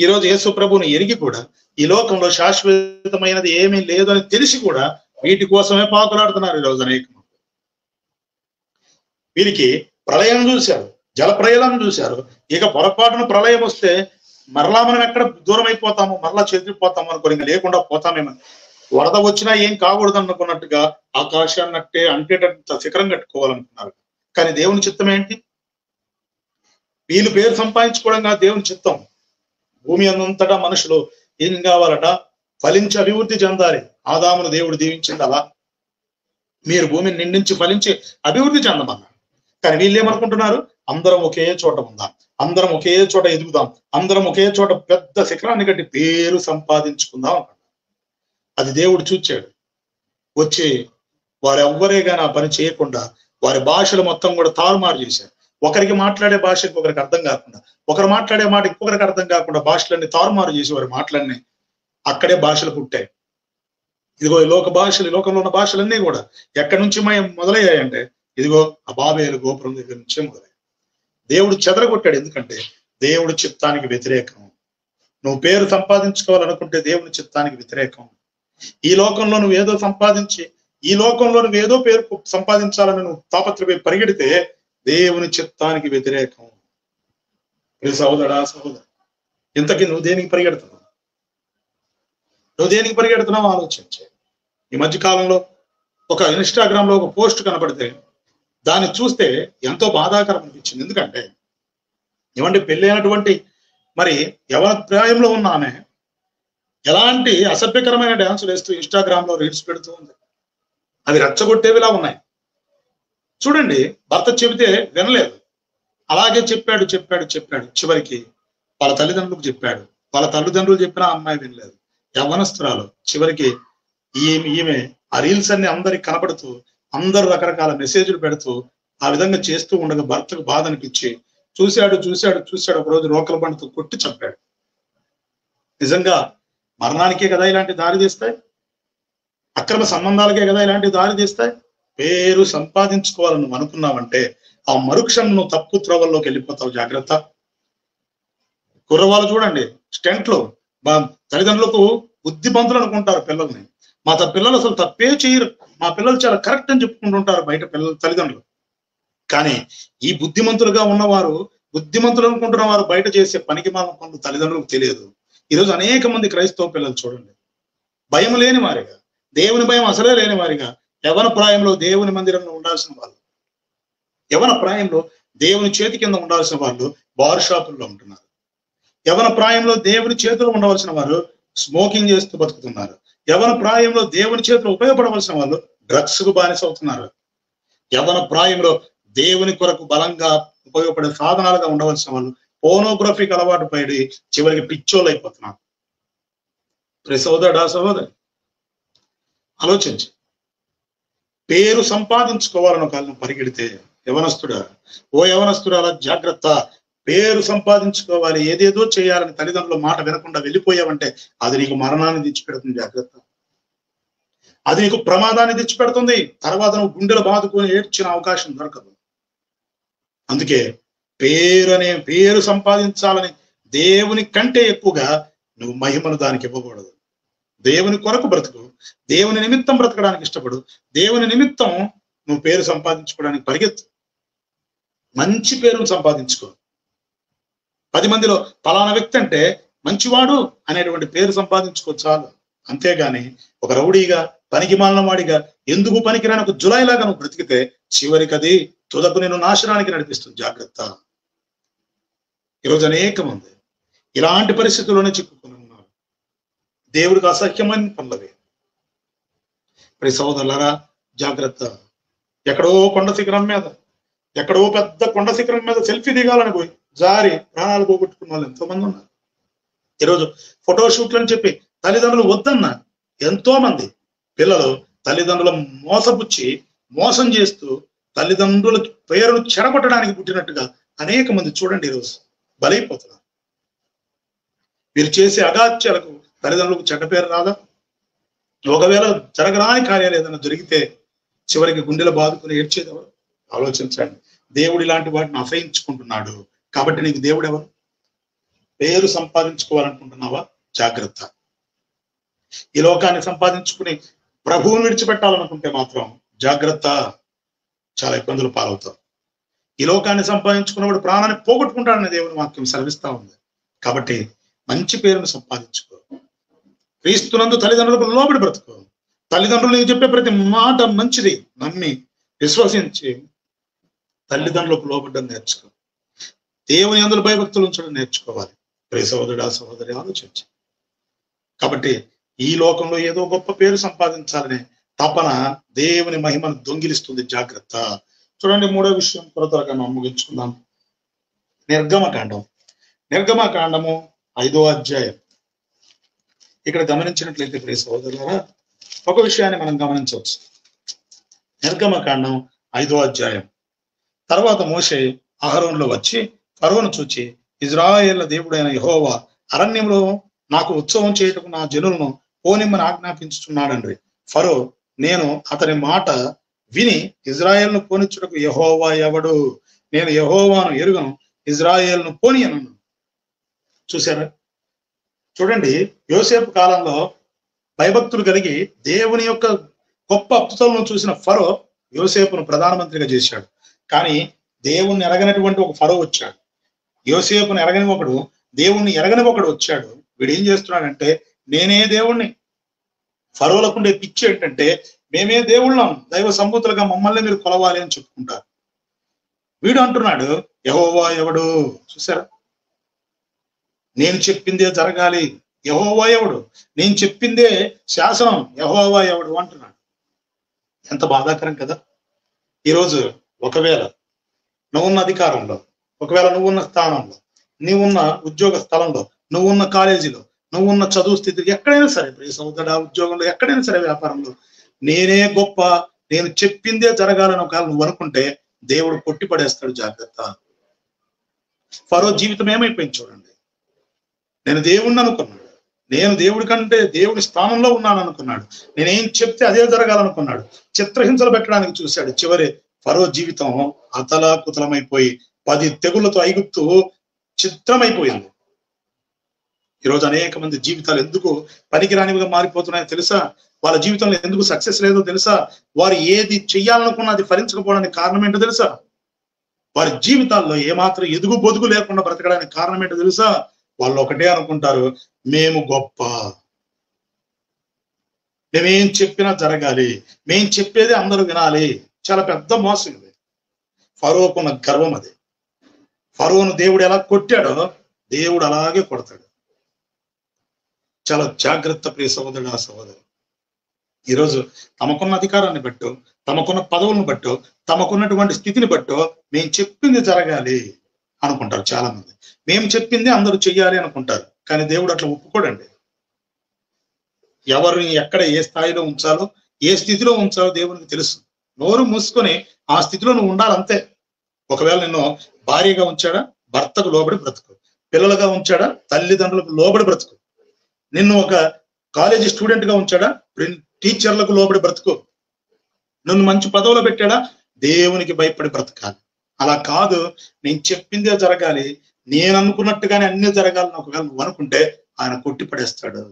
Speaker 1: ఈరోజు యేసు ప్రభువుని ఎరిగి కూడా ఈ లోకంలో శాశ్వతమైనది ఏమీ లేదు అని తెలిసి కూడా వీటి కోసమే పాకులాడుతున్నారు ఈరోజు అనేక మంది. వీరికి ప్రళయం చూశారు, జల ప్రళయం చూశారు, ఇక పొరపాటున ప్రళయం వస్తే మరలా మనం ఎక్కడ దూరం అయిపోతాము, మరలా చెదిరిపోతాము అనుకోని, ఇంకా లేకుండా పోతామేమని. వరద వచ్చినా ఏం కాకూడదు అనుకున్నట్టుగా ఆకాశాన్ని అంటేటంత శిఖరం కట్టుకోవాలనుకున్నారు. కానీ దేవుని చిత్తం ఏంటి? వీళ్ళు పేరు సంపాదించుకోవడం కాదు దేవుని చిత్తం. భూమి అంతటా మనుషులు ఏం కావాలట? ఫలించి అభివృద్ధి చెందాలి. ఆదామును దేవుడు దీవించింది అలా, మీరు భూమిని నిండించి ఫలించి అభివృద్ధి చెందమన్నారు. కానీ వీళ్ళు ఏమనుకుంటున్నారు? అందరం ఒకే చోట ఉందాం, అందరం ఒకే చోట ఎదుగుదాం, అందరం ఒకే చోట పెద్ద శిఖరాన్ని కట్టి పేరు సంపాదించుకుందాం. అది దేవుడు చూచాడు. వచ్చి వారెవ్వరే కానీ ఆ పని చేయకుండా వారి భాషలు మొత్తం కూడా తారుమారు చేశారు. ఒకరికి మాట్లాడే భాష ఇంకొకరికి అర్థం కాకుండా, ఒకరు మాట్లాడే మాట ఇంకొకరికి అర్థం కాకుండా భాషలన్నీ తారుమారు చేసి వారి మాటలన్నీ అక్కడే భాషలు పుట్టాయి. ఇదిగో ఈ లోకంలో ఉన్న భాషలన్నీ కూడా ఎక్కడి నుంచి మొదలయ్యాయంటే ఇదిగో ఆ బాబేలు గోపురం దగ్గర నుంచే మొదలయ్యాయి. దేవుడు చెదరగొట్టాడు. ఎందుకంటే దేవుడి చిత్తానికి వ్యతిరేకం. నువ్వు పేరు సంపాదించుకోవాలనుకుంటే దేవుని చిత్తానికి వ్యతిరేకం. ఈ లోకంలో నువ్వు ఏదో సంపాదించి, ఈ లోకంలో నువ్వు ఏదో పేరు సంపాదించాలని నువ్వు తాపత్రపై పరిగెడితే దేవుని చిత్తానికి వ్యతిరేకం. సహోదరా సహోదరు, ఇంతకీ నువ్వు దేనికి పరిగెడుతున్నావు? నువ్వు దేనికి పరిగెడుతున్నావు ఆలోచించే. ఈ మధ్య కాలంలో ఒక ఇన్స్టాగ్రామ్ లో ఒక పోస్ట్ కనపడితే దాన్ని చూస్తే ఎంతో బాధాకరం అనిపించింది. ఎందుకంటే ఏమంటే పెళ్ళి అయినటువంటి మరి ఎవరి ప్రాయంలో ఉన్న ఆమె ఎలాంటి అసభ్యకరమైన డ్యాన్సులు వేస్తూ ఇన్స్టాగ్రామ్ లో రీల్స్ పెడుతూ ఉంది. అవి రెచ్చగొట్టేవిలా ఉన్నాయి. చూడండి, భర్త చెబితే వినలేదు, అలాగే చెప్పాడు చెప్పాడు చెప్పాడు చివరికి వాళ్ళ తల్లిదండ్రులకు చెప్పాడు. వాళ్ళ తల్లిదండ్రులు చెప్పినా అమ్మాయి వినలేదు. యవ్వనస్తురాలు చివరికి ఈమె ఆ రీల్స్ అన్ని అందరికి కనపడుతూ అందరూ రకరకాల మెసేజ్లు పెడుతూ ఆ విధంగా చేస్తూ ఉండగా భర్తకు బాధ అనిపించి చూశాడు చూశాడు చూశాడు ఒక రోజు రోకల బండితో కొట్టి చంపాడు. నిజంగా మరణానికే కదా ఇలాంటి దారి తీస్తాయి, అక్రమ సంబంధాలకే కదా ఇలాంటి దారి తీస్తాయి. పేరు సంపాదించుకోవాలని నువ్వు అనుకున్నావంటే ఆ మరుక్షణం నువ్వు తప్పు త్రోవల్లోకి వెళ్ళిపోతావు. జాగ్రత్త. కుర్రవాళ్ళు చూడండి, స్టెంట్లు. మా తల్లిదండ్రులకు బుద్ధిమంతులు అనుకుంటారు పిల్లల్ని. మా పిల్లలు అసలు తప్పే చేయరు, మా పిల్లలు చాలా కరెక్ట్ అని చెప్పుకుంటుంటారు బయట పిల్లలు తల్లిదండ్రులు. కానీ ఈ బుద్ధిమంతులుగా ఉన్నవారు, బుద్ధిమంతులు అనుకుంటున్న వారు బయట చేసే పనికి మాలిన పనులు తల్లిదండ్రులకు తెలియదు. ఈరోజు అనేక మంది క్రైస్తవ పిల్లలు చూడండి, భయం లేని వారిగా, దేవుని భయం అసలే లేని వారిగా, యవన ప్రాయంలో దేవుని మందిరంలో ఉండాల్సిన వాళ్ళు, యవన ప్రాయంలో దేవుని చేతి కింద ఉండాల్సిన వాళ్ళు బార్ షాపుల్లో ఉంటున్నారు. యవన ప్రాయంలో దేవుని చేతిలో ఉండవలసిన వారు స్మోకింగ్ చేస్తూ బతుకుతున్నారు. యవన ప్రాయంలో దేవుని చేతిలో ఉపయోగపడవలసిన వాళ్ళు డ్రగ్స్ కు బానిస అవుతున్నారు. యవన ప్రాయంలో దేవుని కొరకు బలంగా ఉపయోగపడే సాధనాలుగా ఉండవలసిన వాళ్ళు పోర్నోగ్రఫీకి అలవాటు పడి చివరికి పిచ్చోళ్ళు అయిపోతున్నారు. సోదరుడా సహోదరి, ఆలోచించి పేరు సంపాదించుకోవాలని ఒక పరిగెడితే యవనస్తుడా, ఓ యవనస్తుడా, అలా జాగ్రత్త. పేరు సంపాదించుకోవాలి, ఏదేదో చేయాలని తల్లిదండ్రుల మాట వినకుండా వెళ్ళిపోయావంటే అది నీకు మరణాన్ని తెచ్చిపెడుతుంది. జాగ్రత్త. అది నీకు ప్రమాదాన్ని తెచ్చిపెడుతుంది. తర్వాత నువ్వు గుండెలు బాదుకొని ఏడ్చిన అవకాశం దొరకదు. అందుకే పేరు సంపాదించాలని దేవుని కంటే ఎక్కువగా నువ్వు మహిమను దానికి ఇవ్వకూడదు. దేవుని కొరకు బ్రతుకు, దేవుని నిమిత్తం బ్రతకడానికి ఇష్టపడు, దేవుని నిమిత్తం నువ్వు పేరు సంపాదించుకోవడానికి పరిగెత్తు. మంచి పేరును సంపాదించుకో. 10 మందిలో ఫలానా వ్యక్తి అంటే మంచివాడు అనేటువంటి పేరు సంపాదించుకో చాలు. అంతేగాని ఒక రౌడీగా, పనికి మాలిన వాడిగా, ఎందుకు పనికిరాని ఒక జులైలాగా నువ్వు బ్రతికితే చివరికి అది తుదకు నేను నాశనానికి నడిపిస్తుంది. జాగ్రత్త. ఈరోజు అనేక మంది ఇలాంటి పరిస్థితుల్లోనే చిక్కుకుని ఉన్నారు. దేవుడికి అసహ్యమైన పనులవి. మరి సోదరులారా జాగ్రత్త. ఎక్కడో కొండ శిఖరం మీద, ఎక్కడో పెద్ద కొండ శిఖరం మీద సెల్ఫీ దిగాలని పోయి జారి ప్రాణాలు పోగొట్టుకున్న వాళ్ళు ఎంతో మంది ఉన్నారు. ఈరోజు ఫోటోషూట్లు అని చెప్పి తల్లిదండ్రులు వద్దన్న ఎంతో మంది పిల్లలు తల్లిదండ్రుల మోసపుచ్చి మోసం చేస్తూ తల్లిదండ్రుల పేరును చెడగొట్టడానికి పుట్టినట్టుగా అనేక మంది చూడండి ఈరోజు బలైపోతున్నారు. వీరు చేసే అగాత్యాలకు తల్లిదండ్రులకు చెడ్డ పేరు రాదా? ఒకవేళ జరగరాని కార్యాలు ఏదైనా జరిగితే చివరికి గుండెలు బాదుకుని ఏడ్చేది ఎవరు? ఆలోచించండి. దేవుడు ఇలాంటి వాటిని అసహించుకుంటున్నాడు. కాబట్టి నీకు దేవుడు ఎవరు? పేరు సంపాదించుకోవాలనుకుంటున్నావా? జాగ్రత్త. ఈ లోకాన్ని సంపాదించుకుని ప్రభువుని విడిచిపెట్టాలనుకుంటే మాత్రం జాగ్రత్త, చాలా ఇబ్బందులు పాలవుతావు. ఈ లోకాన్ని సంపాదించుకున్నవాడు ప్రాణాన్ని పోగొట్టుకుంటాడని దేవుని వాక్యం సెలవిస్తా ఉంది. కాబట్టి మంచి పేరును సంపాదించుకో. క్రీస్తునందు తల్లిదండ్రులకు లోబడి బ్రతుకో. తల్లిదండ్రులు నీకు చెప్పే ప్రతి మాట మంచిది నమ్మి విశ్వసించి తల్లిదండ్రులకు లోబడ్డం నేర్చుకో. దేవుని యందు భయభక్తులు ఉంచడం నేర్చుకోవాలి. ప్రియ సహోదరుడా సహోదరి, ఆలోచించి. కాబట్టి ఈ లోకంలో ఏదో గొప్ప పేరు సంపాదించాలనే తపన దేవుని మహిమను దొంగిలిస్తుంది. జాగ్రత్త. చూడండి, 3వ విషయం త్వరగా మనం ముగించుకుందాం. నిర్గమకాండము 5వ అధ్యాయం. ఇక్కడ గమనించినట్లయితే ప్రియ సహోదరులారా ఒక విషయాన్ని మనం గమనించవచ్చు. నిర్గమకాండం 5వ అధ్యాయం. తర్వాత మోషే అహరోనులో వచ్చి ఫరోను చూచి, ఇజ్రాయేళ్ల దేవుడైన యెహోవా అరణ్యంలో నాకు ఉత్సవం చేయటకు నా జనులను పోనిమ్మని ఆజ్ఞాపించుచున్నాడండ్రి. ఫరో, నేను అతని మాట విని ఇజ్రాయేల్ను పోనిచ్చుటకు యెహోవా ఎవడు? నేను యెహోవాను ఎరుగను, ఇజ్రాయేల్ను పోనీయను. చూసారా? చూడండి, యోసేపు కాలంలో భయభక్తులు కలిగి దేవుని యొక్క గొప్ప అద్భుతాలను చూసిన ఫరో యోసేపును ప్రధానమంత్రిగా చేశాడు. కానీ దేవుణ్ణి ఎరగనటువంటి ఒక ఫరో వచ్చాడు. యోసేపుని ఎరగని ఒకడు, దేవుణ్ణి ఎరగని ఒకడు వచ్చాడు. వీడు ఏం చేస్తున్నాడంటే, నేనే దేవుణ్ణి. ఫరోలకుండే పిచ్చి ఏంటంటే, మేమే దేవుళ్ళం, దైవ సంబూతులుగా మమ్మల్ని మీరు కొలవాలి అని చెప్పుకుంటారు. వీడు అంటున్నాడు, యెహోవా ఎవడు? చూసారా, నేను చెప్పిందే జరగాలి, యెహోవా ఎవడు, నేను చెప్పిందే శాసనం, యెహోవా ఎవడు అంటున్నాడు. ఎంత బాధాకరం కదా. ఈరోజు ఒకవేళ నువ్వున్న అధికారంలో, ఒకవేళ నువ్వున్న స్థానంలో, నువ్వున్న ఉద్యోగ స్థలంలో, నువ్వున్న కాలేజీలో, నువ్వున్న చదువు స్థితిలో, ఎక్కడైనా సరే, ప్రియ సహోదరుడా, ఉద్యోగంలో, ఎక్కడైనా సరే, వ్యాపారంలో, నేనే గొప్ప, నేను చెప్పిందే జరగాలని ఒకవేళ నువ్వు అనుకుంటే దేవుడు కొట్టి పడేస్తాడు. జాగ్రత్త. ఫరో జీవితం ఏమైపోయింది చూడండి. నేను దేవుణ్ణి అనుకున్నాడు, నేను దేవుడి కంటే దేవుడి స్థానంలో ఉన్నాను అనుకున్నాడు, నేనేం చెప్తే అదే జరగాలనుకున్నాడు, చిత్రహింసలు పెట్టడానికి చూశాడు. చివరి ఫరో జీవితం అతలాకుతలమైపోయి 10 తెగుళ్లతో ఐగుప్తు చిత్రమైపోయింది. ఈరోజు అనేక మంది జీవితాలు ఎందుకు పనికిరానివిగా మారిపోతున్నాయో తెలుసా? వాళ్ళ జీవితంలో ఎందుకు సక్సెస్ లేదో తెలుసా? వారు ఏది చెయ్యాలనుకున్నా అది ఫలించకపోవడానికి కారణం ఏంటో తెలుసా? వారి జీవితాల్లో ఏమాత్రం ఎదుగు బొదుగు లేకుండా బ్రతకడానికి కారణం ఏంటో తెలుసా? వాళ్ళు ఒకటే అనుకుంటారు, మేము గొప్ప, మేమేం చెప్పినా జరగాలి, మేం చెప్పేది అందరూ వినాలి. చాలా పెద్ద మోసం ఇది. ఫరోకున్న గర్వం అది. ఫరోను దేవుడు ఎలా కొట్టాడో దేవుడు అలాగే కొడతాడు. చాలా జాగ్రత్త ప్రియ సహోదరుడా, సహోదరు. ఈరోజు తమకున్న అధికారాన్ని బట్టో, తమకున్న పదవులను బట్టో, తమకున్నటువంటి స్థితిని బట్టో మేము చెప్పింది జరగాలి అనుకుంటారు చాలా మంది. మేము చెప్పింది అందరూ చెయ్యాలి అనుకుంటారు. కానీ దేవుడు అట్లా ఒప్పుకోడండి. ఎవరిని ఎక్కడ ఏ స్థాయిలో ఉంచాలో, ఏ స్థితిలో ఉంచాలో దేవునికి తెలుసు. నోరు మూసుకొని ఆ స్థితిలో నువ్వు ఉండాలంతే. ఒకవేళ నిన్ను భార్యగా ఉంచాడా, భర్తకు లోబడి బ్రతుకు. పిల్లలుగా ఉంచాడా, తల్లిదండ్రులకు లోబడి బ్రతుకు. నిన్ను ఒక కాలేజీ స్టూడెంట్ గా ఉంచాడా, టీచర్లకు లోబడి బ్రతుకు. నిన్ను మంచి పదవిలో పెట్టాడా, దేవునికి భయపడి బ్రతకాలి. అలా కాదు, నేను చెప్పిందే జరగాలి, నేను అనుకున్నట్టుగానే అన్ని జరగాలని ఒకవేళ నువ్వు అనుకుంటే ఆయన కొట్టి పడేస్తాడు.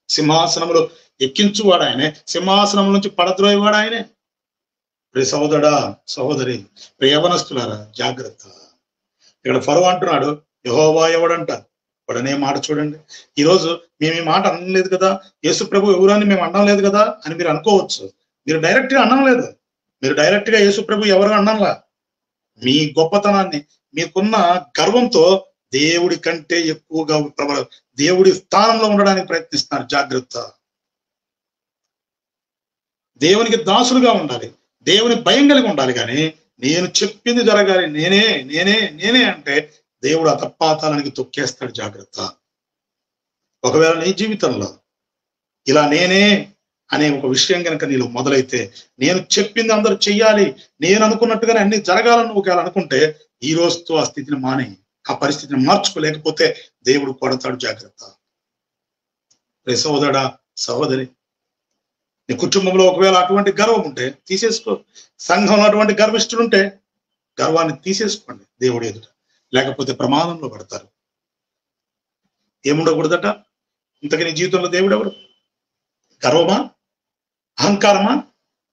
Speaker 1: సింహాసనంలో ఎక్కించువాడు ఆయనే, సింహాసనం నుంచి పడద్రోయవాడు ఆయనే. ప్రియ సహోదరుడా, సహోదరి, ప్రియ యవనస్తులారా, జాగ్రత్త. ఇక్కడ ఫరో అంటున్నాడు, యెహోవా ఎవడంట. వాడనే మాట చూడండి. ఈరోజు మేము ఈ మాట అనలేదు కదా, యేసు ప్రభు ఎవరు అని మేము అనడం లేదు కదా అని మీరు అనుకోవచ్చు. మీరు డైరెక్ట్ గా అనడం లేదు. మీరు డైరెక్ట్ గా యేసు ప్రభు ఎవరు అనడంలా. మీ గొప్పతనాన్ని, మీకున్న గర్వంతో దేవుడి కంటే ఎక్కువగా దేవుడి స్థానంలో ఉండడానికి ప్రయత్నిస్తున్నారు. జాగ్రత్త. దేవునికి దాసులుగా ఉండాలి, దేవుని భయం కలిగి ఉండాలి. కానీ నేను చెప్పింది జరగాలి, నేనే నేనే నేనే అంటే దేవుడు అతపాతాలనికి తొక్కేస్తాడు. జాగ్రత్త. ఒకవేళ నీ జీవితంలో ఇలా నేనే అనే ఒక విషయం కనుక నీలో మొదలైతే, నేను చెప్పింది అందరూ చెయ్యాలి, నేను అనుకున్నట్టుగానే అన్ని జరగాలని ఒకవేళ అనుకుంటే, ఈ రోజుతో ఆ స్థితిని మాని, ఆ పరిస్థితిని మార్చుకోలేకపోతే దేవుడు కొడతాడు. జాగ్రత్త. సహోదరుడా, సహోదరి, నీ కుటుంబంలో ఒకవేళ అటువంటి గర్వం ఉంటే తీసేసుకో. సంఘంలో అటువంటి గర్విష్ఠులుంటే గర్వాన్ని తీసేసుకోండి దేవుడు ఎదుట. లేకపోతే ప్రమాదంలో పడతారు. ఏముండకూడదట. ఇంతకీ నీ జీవితంలో దేవుడు ఎవరు? గర్వమా, అహంకారమా?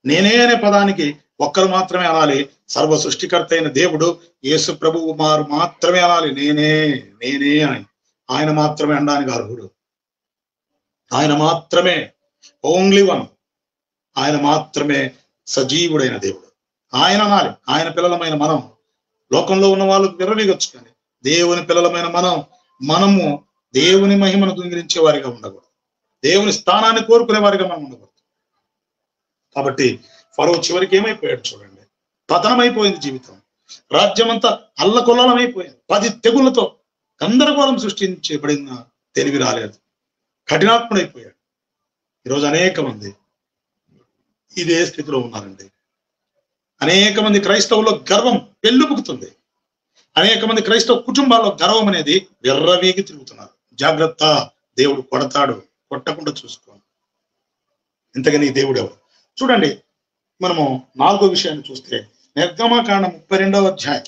Speaker 1: నేనే అనే పదానికి ఒక్కరు మాత్రమే అనాలి. సర్వ సృష్టికర్త అయిన దేవుడు యేసు ప్రభువు వారు మాత్రమే అనాలి, నేనే నేనే అని. ఆయన మాత్రమే అనడానికి అర్హుడు. ఆయన మాత్రమే, ఓన్లీ వన్. ఆయన మాత్రమే సజీవుడైన దేవుడు. ఆయన అనాలి. ఆయన పిల్లలమైన మనం, లోకంలో ఉన్న వాళ్ళకు విర్రవీగొచ్చు, కానీ దేవుని పిల్లలమైన మనము దేవుని మహిమను దొంగిలించే వారిగా ఉండకూడదు. దేవుని స్థానాన్ని కోరుకునే వారిగా మనం ఉండకూడదు. కాబట్టి ఫరో చివరికి ఏమైపోయాడు చూడండి. పతనమైపోయింది జీవితం. రాజ్యం అంతా అల్లకొల్లమైపోయింది. 10 తెగుళ్లతో గందరగోళం సృష్టించబడిన తెలివి రాలేదు. కఠినాత్ముడైపోయాడు. ఈరోజు అనేక మంది ఇదే స్థితిలో ఉన్నారండి. అనేక మంది క్రైస్తవుల్లో గర్వం పెళ్ళుపుకుతుంది. అనేక మంది క్రైస్తవ కుటుంబాల్లో గర్వం అనేది విర్రవీగి తిరుగుతున్నారు. జాగ్రత్త. దేవుడు కొడతాడు. కొట్టకుండా చూసుకోండి. ఇంతకని దేవుడు ఎవరు చూడండి. మనము 4వ విషయాన్ని చూస్తే, నిర్గమకాండం 32వ అధ్యాయం.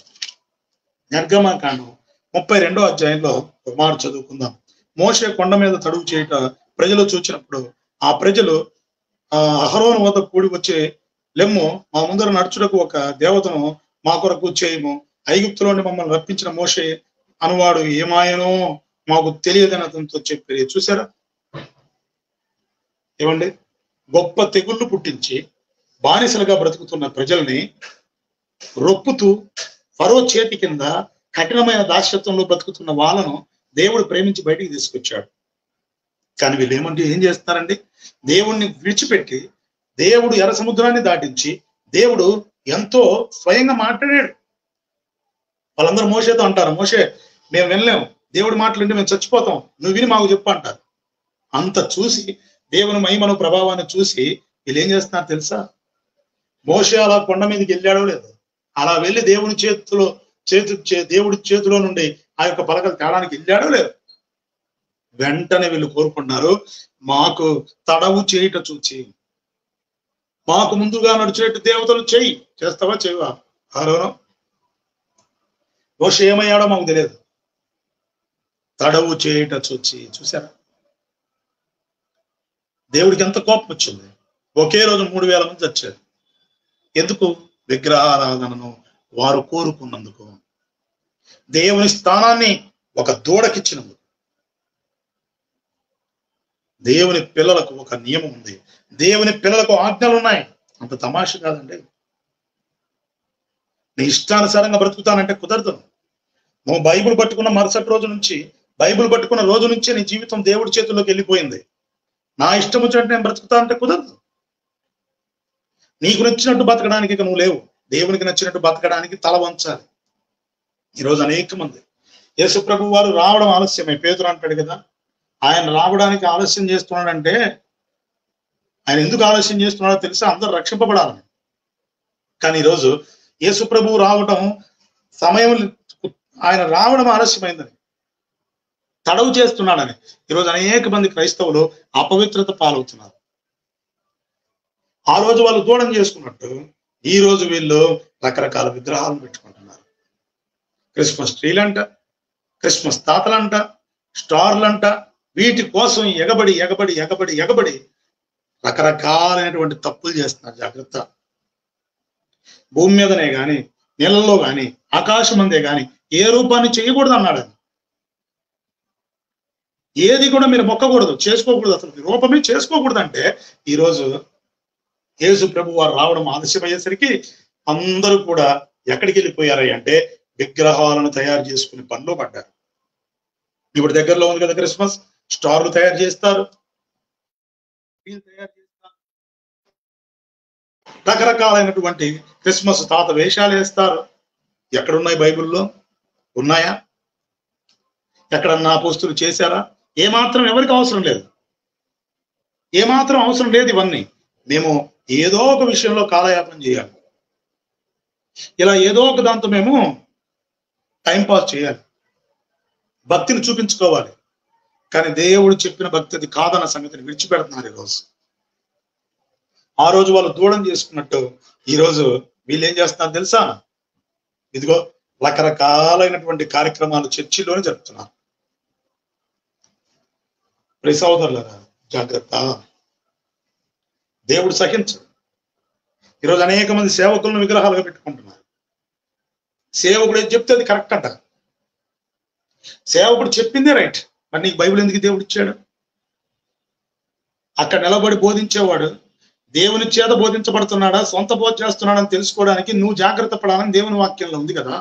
Speaker 1: నిర్గమకాండం 32వ అధ్యాయంలో ఒక మాట చదువుకుందాం. మోషే కొండ మీద తడువు చేయట ప్రజలు చూచినప్పుడు, ఆ ప్రజలు అహరోను వద్ద కూడి వచ్చి, లెమ్ము, మా ముందర నడుచుటకు ఒక దేవతను మా కొరకు చేయము ఐగుప్తులోని మమ్మల్ని రప్పించిన మోషే అనువాడు ఏమాయనో మాకు తెలియదని అతనితో చెప్పారు. చూసారా ఏమండి, గొప్ప తెగుళ్ళు పుట్టించి బానిసలుగా బ్రతుకుతున్న ప్రజల్ని రొప్పుతూ ఫరో చేతి కింద కఠినమైన దాస్యత్వంలో బ్రతుకుతున్న వాళ్ళను దేవుడు ప్రేమించి బయటికి తీసుకొచ్చాడు. కానీ వీళ్ళు ఏం చేస్తారండి, దేవుణ్ణి విడిచిపెట్టి దేవుడు ఎర్ర సముద్రాన్ని దాటించి దేవుడు ఎంతో స్వయంగా మాట్లాడాడు. వాళ్ళందరూ మోషేతో అంటారు, మోషే మేము వినలేము, దేవుడు మాట్లాడితే మేము చచ్చిపోతాం, నువ్వు విని మాకు చెప్పు అంటారు. అంత చూసి దేవుని మహిమను ప్రభావాన్ని చూసి వీళ్ళు ఏం చేస్తున్నారు తెలుసా, మోషే అలా కొండ మీదకి వెళ్ళాడో లేదు, అలా వెళ్ళి దేవుడి దేవుడి చేతిలో నుండి ఆ యొక్క పలకలు తేడానికి వెళ్ళాడో లేదు, వెంటనే వీళ్ళు కోరుకున్నారు, మాకు తడవు చేయట చూచి మాకు ముందుగా నడిచినట్టు దేవతలు చెయ్యి. చేస్తావా చేయవా? ఆరోను మోషే ఏమయ్యాడో మాకు తెలియదు, తడవు చేయట చూచి. చూసారా దేవుడికి ఎంత కోపం వచ్చింది. ఒకే రోజు 3000 మంది చచ్చారు. ఎందుకు? విగ్రహారాధనను వారు కోరుకున్నందుకు, దేవుని స్థానాన్ని ఒక దూడకిచ్చినందుకు. దేవుని పిల్లలకు ఒక నియమం ఉంది, దేవుని పిల్లలకు ఆజ్ఞలు ఉన్నాయి. అంత తమాష కాదండి. నీ ఇష్టానుసారంగా బ్రతుకుతానంటే కుదరదు. నువ్వు బైబిల్ పట్టుకున్న మరుసటి రోజు నుంచి, బైబిల్ పట్టుకున్న రోజు నుంచే నీ జీవితం దేవుడి చేతుల్లోకి వెళ్ళిపోయింది. నా ఇష్టం వచ్చినట్టు నేను బ్రతుకుతానంటే కుదరదు. నీకు నచ్చినట్టు బతకడానికి ఇక నువ్వు లేవు. దేవునికి నచ్చినట్టు బతకడానికి తల వంచాలి. ఈరోజు అనేక మంది యేసు ప్రభు వారు రావడం ఆలస్యమే. పేతురు అంటాడు కదా, ఆయన రావడానికి ఆలస్యం చేస్తున్నాడంటే ఆయన ఎందుకు ఆలస్యం చేస్తున్నాడో తెలుసా? అందరూ రక్షింపబడాలని. కానీ ఈరోజు యేసు ప్రభువు రావడం సమయం, ఆయన రావడం ఆలస్యమైందని, తడవు చేస్తున్నాడని ఈరోజు అనేక మంది క్రైస్తవులు అపవిత్రత పాలవుతున్నారు. ఆ రోజు వాళ్ళు దూడం చేసుకున్నట్టు ఈ రోజు వీళ్ళు రకరకాల విగ్రహాలను పెట్టుకుంటున్నారు. క్రిస్మస్ ట్రీలంట, క్రిస్మస్ తాతలంట, స్టార్లంట, వీటి కోసం ఎగబడి ఎగబడి ఎగబడి ఎగబడి రకరకాలైనటువంటి తప్పులు చేస్తున్నారు. జాగ్రత్త. భూమి మీదనే గాని, నీళ్ళల్లో గాని, ఆకాశం అందే గాని ఏ రూపాన్ని చేయకూడదు అన్నాడు. ఏది కూడా మీరు మొక్కకూడదు, చేసుకోకూడదు, అసలు రూపమే చేసుకోకూడదు. అంటే ఈరోజు యేసు ప్రభు వారు రావడం ఆలస్యమయ్యేసరికి అందరూ కూడా ఎక్కడికి వెళ్ళిపోయారు అంటే విగ్రహాలను తయారు చేసుకునే పనిలో పడ్డారు. ఇప్పుడు దగ్గరలో ఉంది కదా క్రిస్మస్, స్టార్లు తయారు చేస్తారు, రకరకాలైనటువంటి క్రిస్మస్ తాత వేషాలు వేస్తారు. ఎక్కడున్నాయి? బైబిల్లో ఉన్నాయా? ఎక్కడన్నా అపోస్తులు చేశారా? ఏమాత్రం ఎవరికి అవసరం లేదు, ఏమాత్రం అవసరం లేదు. ఇవన్నీ మేము ఏదో ఒక విషయంలో కాలయాపన చేయాలి, ఇలా ఏదో ఒక దాంతో మేము టైంపాస్ చేయాలి, భక్తిని చూపించుకోవాలి. కానీ దేవుడు చెప్పిన భక్తి అది కాదన్న సంగతిని విడిచిపెడుతున్నారు ఈరోజు. ఆ రోజు వాళ్ళు దూడం చేసుకున్నట్టు ఈరోజు వీళ్ళు ఏం చేస్తున్నారు తెలుసా? ఇదిగో రకరకాలైనటువంటి కార్యక్రమాలు చర్చిలోనే జరుపుతున్నారు. ప్రియ సోదరులారా, జాగ్రత్త. దేవుడు సహించడు. ఈరోజు అనేక మంది సేవకులను విగ్రహాలుగా పెట్టుకుంటున్నారు. సేవకుడు ఏది చెప్తే అది కరెక్ట్ అంట. సేవకుడు చెప్పిందే రైట్. మరి నీకు బైబిల్ ఎందుకు దేవుడు ఇచ్చాడు? అక్కడ నిలబడి బోధించేవాడు దేవుని చేత బోధించబడుతున్నాడా, సొంత బోధ చేస్తున్నాడని తెలుసుకోవడానికి నువ్వు జాగ్రత్త పడాలని దేవుని వాక్యంలో ఉంది కదా.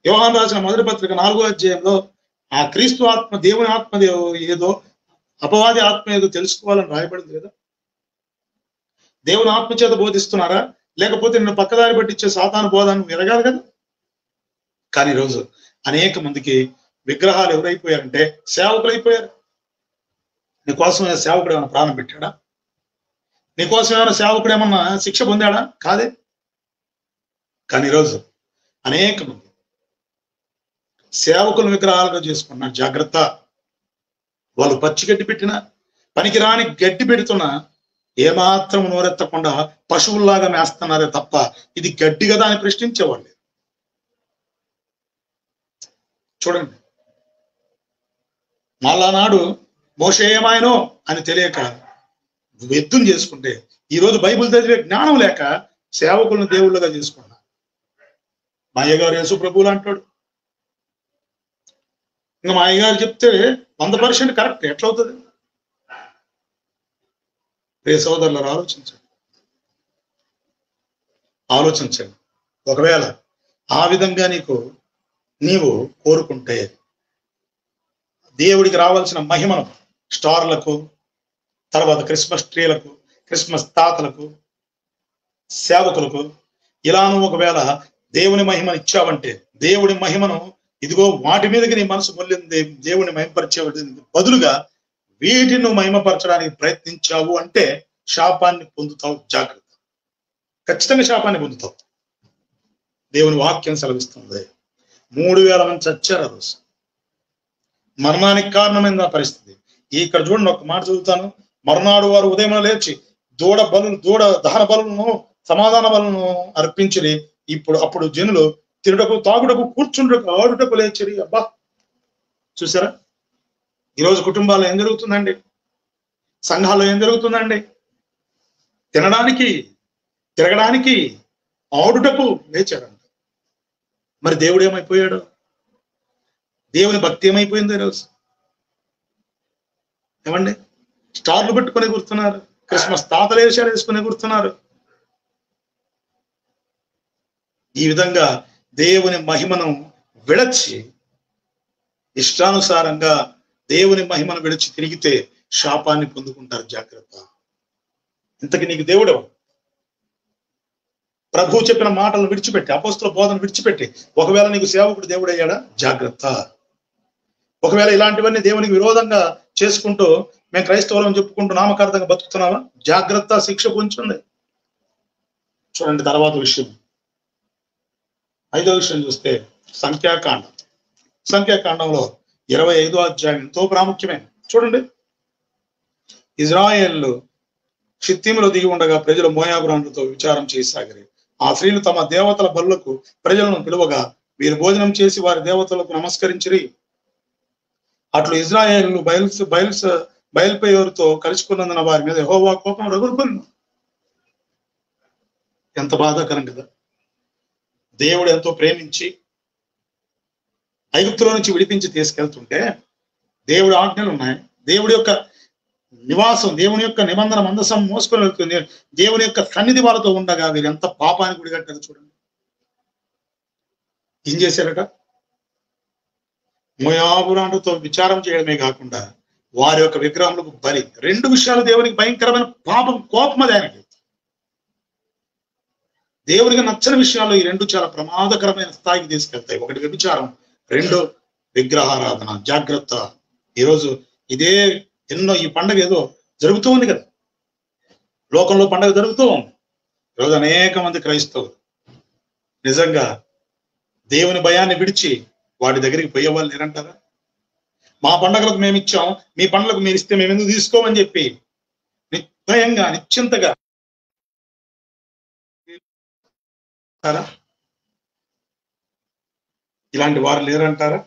Speaker 1: యోహాను రాసిన మొదటి పత్రిక 4వ అధ్యాయంలో ఆ క్రీస్తు ఆత్మ, దేవుని ఆత్మ ఏదో, అపవాది ఆత్మ ఏదో తెలుసుకోవాలని రాయబడింది కదా. దేవుని ఆత్మ చేత బోధిస్తున్నారా, లేకపోతే నిన్ను పక్కదారి పట్టించే సాతాను బోధాన్ని ఎరగాలి కదా. కానీ ఈరోజు అనేక మందికి విగ్రహాలు ఎవరైపోయారంటే సేవకులు అయిపోయారు. నీకోసం ఏమైనా సేవకుడు ఏమైనా ప్రాణం పెట్టాడా? నీకోసం ఏమైనా సేవకుడు ఏమన్నా శిక్ష పొందాడా? కాదే. కానీ ఈరోజు అనేక మంది సేవకులు విగ్రహాలుగా చేసుకున్నారు. జాగ్రత్త. వాళ్ళు పచ్చి గడ్డి పెట్టినా, పనికిరాని గడ్డి పెడుతున్నా ఏమాత్రం నోరెత్తకుండా పశువుల్లాగా మేస్తున్నారే తప్ప ఇది గడ్డి కదా అని ప్రశ్నించేవాళ్ళు. చూడండి, మళ్ళా నాడు మోషే ఏమాయనో అని తెలియక యుద్ధం చేసుకుంటే ఈరోజు బైబిల్ చదివే జ్ఞానం లేక సేవకులను దేవుళ్ళగా చేసుకున్నారు. మా అయ్యగారు యేసు ప్రభువులు అంటాడు. ఇంకా మా అయ్యగారు చెప్తే 100% కరెక్ట్ ఎట్లవుతుంది? ప్రియ సోదరులారా, ఆలోచించండి. ఒకవేళ ఆ విధంగా నీవు కోరుకుంటే దేవుడికి రావాల్సిన మహిమను స్టార్లకు, తర్వాత క్రిస్మస్ ట్రీలకు, క్రిస్మస్ తాతలకు, సేవకులకు ఇలా నువ్వు ఒకవేళ దేవుని మహిమను ఇచ్చావంటే, దేవుడి మహిమను ఇదిగో వాటి మీదకి నీ మనసు మొల్లింది, దేవుని మహిమపరిచే బదులుగా వీటిని నువ్వు మహిమపరచడానికి ప్రయత్నించావు అంటే శాపాన్ని పొందుతావు. జాగ్రత్త, ఖచ్చితంగా శాపాన్ని పొందుతావు. దేవుని వాక్యం సెలవిస్తుంది. 3000 మంది చచ్చారు ఆ రోజు. మరణానికి కారణమైన పరిస్థితి. ఇక్కడ చూడండి, ఒక మాట చదువుతాను. మర్నాడు వారు ఉదయం లేచి దూడ దహన బలులను, సమాధాన బలులను అర్పించిరి. అప్పుడు జనులు తిరుటకు, తాగుటకు, కూర్చుంటకు, ఆడుటకు లేచిరి. అబ్బా, చూసారా? ఈరోజు కుటుంబాల్లో ఏం జరుగుతుందండి? సంఘాల్లో ఏం జరుగుతుందండి? తినడానికి, తిరగడానికి, ఆడుటకు లేచారంట. మరి దేవుడు ఏమైపోయాడు? దేవుని భక్తి ఏమైపోయింది ఈరోజు? ఏమండి? స్టార్లు పెట్టుకుని కూర్చున్నారు, క్రిస్మస్ తాతలు వేసుకుని కూర్చున్నారు. ఈ విధంగా దేవుని మహిమను విడచి, ఇష్టానుసారంగా దేవుని మహిమను విడిచి తిరిగితే శాపాన్ని పొందుకుంటారు. జాగ్రత్త. ఇంతకీ నీకు దేవుడు ప్రభువు చెప్పిన మాటలను విడిచిపెట్టి, అపోస్తుల బోధన విడిచిపెట్టి ఒకవేళ నీకు సేవకుడు దేవుడు అయ్యాడా? జాగ్రత్త. ఒకవేళ ఇలాంటివన్నీ దేవునికి విరోధంగా చేసుకుంటూ మేము క్రైస్తవులను చెప్పుకుంటూ నామకార్థంగా బతుకుతున్నావా? జాగ్రత్త, శిక్ష పొందుతుంది. చూడండి తర్వాత విషయం, 5వ విషయం చూస్తే సంఖ్యాకాండంలో 25వ అధ్యాయం ఎంతో ప్రాముఖ్యమైన. చూడండి, ఇజ్రాయేలు షిత్తీములో దిగి ఉండగా ప్రజలు మోయాబురాండ్రతో విచారం చేయసాగిరి. ఆ స్త్రీలు తమ దేవతల బలులకు ప్రజలను పిలువగా వీరు భోజనం చేసి వారి దేవతలకు నమస్కరించిరి. అట్లు ఇజ్రాయేలు బయలుపేరుతో కలుసుకున్నందున వారి మీద యెహోవా కోపం రగులుకొనెను. ఎంత బాధాకరం కదా! దేవుడు ఎంతో ప్రేమించి ఐగుప్తులో నుంచి విడిపించి తీసుకెళ్తుంటే దేవుడి ఆజ్ఞలు ఉన్నాయి, దేవుడి యొక్క నివాసం, దేవుని యొక్క నిబంధన మందసం మోసుకొని వెళ్తుంది, దేవుని యొక్క సన్నిధి వాళ్ళతో ఉండగా వీరు ఎంత పాపానికి గుడిగట్టారు చూడండి. ఏం చేశారట? మోయాబురాండ్రతో విచారం చేయడమే కాకుండా వారి యొక్క విగ్రహములకు బలి. 2 విషయాలు దేవునికి భయంకరమైన పాపం, కోపం. అది ఆయనకి దేవునికి నచ్చని విషయాల్లో ఈ 2 చాలా ప్రమాదకరమైన స్థాయికి తీసుకెళ్తాయి. 1 వ్యభిచారం, 2 విగ్రహారాధన. జాగ్రత్త. ఈరోజు ఇదే ఎన్నో, ఈ పండుగ ఏదో జరుగుతూ ఉంది కదా, లోకంలో పండుగ జరుగుతూ ఉంది. ఈరోజు అనేక మంది క్రైస్తవులు నిజంగా దేవుని భయాన్ని విడిచి వాటి దగ్గరికి పోయే వాళ్ళు లేరంటారా? మా పండుగలకు మేము ఇచ్చాం, మీ పండుగలకు మీరు ఇస్తే మేము ఎందుకు తీసుకోమని చెప్పి నిర్భయంగా, నిశ్చింతగా ఇలాంటి వారు లేరంటారా?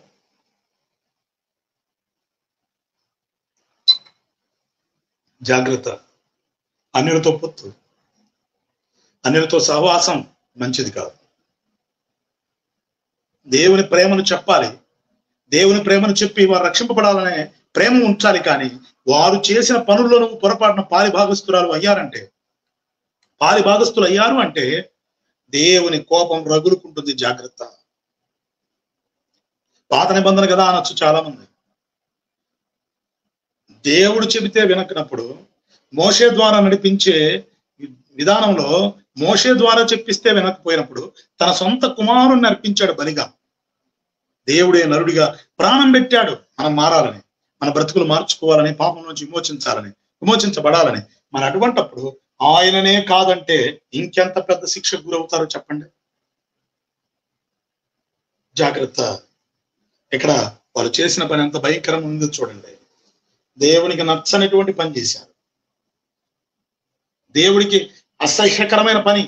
Speaker 1: జాగ్రత్త. అన్యులతో పొత్తు, అన్యులతో సహవాసం మంచిది కాదు. దేవుని ప్రేమను చెప్పాలి, దేవుని ప్రేమను చెప్పి వారు రక్షింపబడాలనే ప్రేమ ఉంచాలి. కానీ వారు చేసిన పనుల్లో నువ్వు పొరపాటున పాలిభాగస్తులు అయ్యారు అంటే దేవుని కోపం రగులుకుంటుంది. జాగ్రత్త. పాత నిబంధన కదా అనొచ్చు చాలా మంది. దేవుడు చెబితే వినకినప్పుడు మోషే ద్వారా నడిపించే విధానంలో మోషే ద్వారా చెప్పిస్తే వినకపోయినప్పుడు తన సొంత కుమారుణ్ణి అర్పించాడు బలిగా. దేవుడే నరుడిగా ప్రాణం పెట్టాడు మనం మారాలని, మన బ్రతుకులు మార్చుకోవాలని, పాపం నుంచి విమోచించబడాలని. మరి అటువంటప్పుడు ఆయననే కాదంటే ఇంకెంత పెద్ద శిక్షకు గురవుతారో చెప్పండి. జాగ్రత్త. ఇక్కడ వారు చేసిన పని ఎంత భయంకరంగా ఉందో చూడండి. దేవునికి నచ్చనటువంటి పని చేశారు, దేవుడికి అసహ్యకరమైన పని.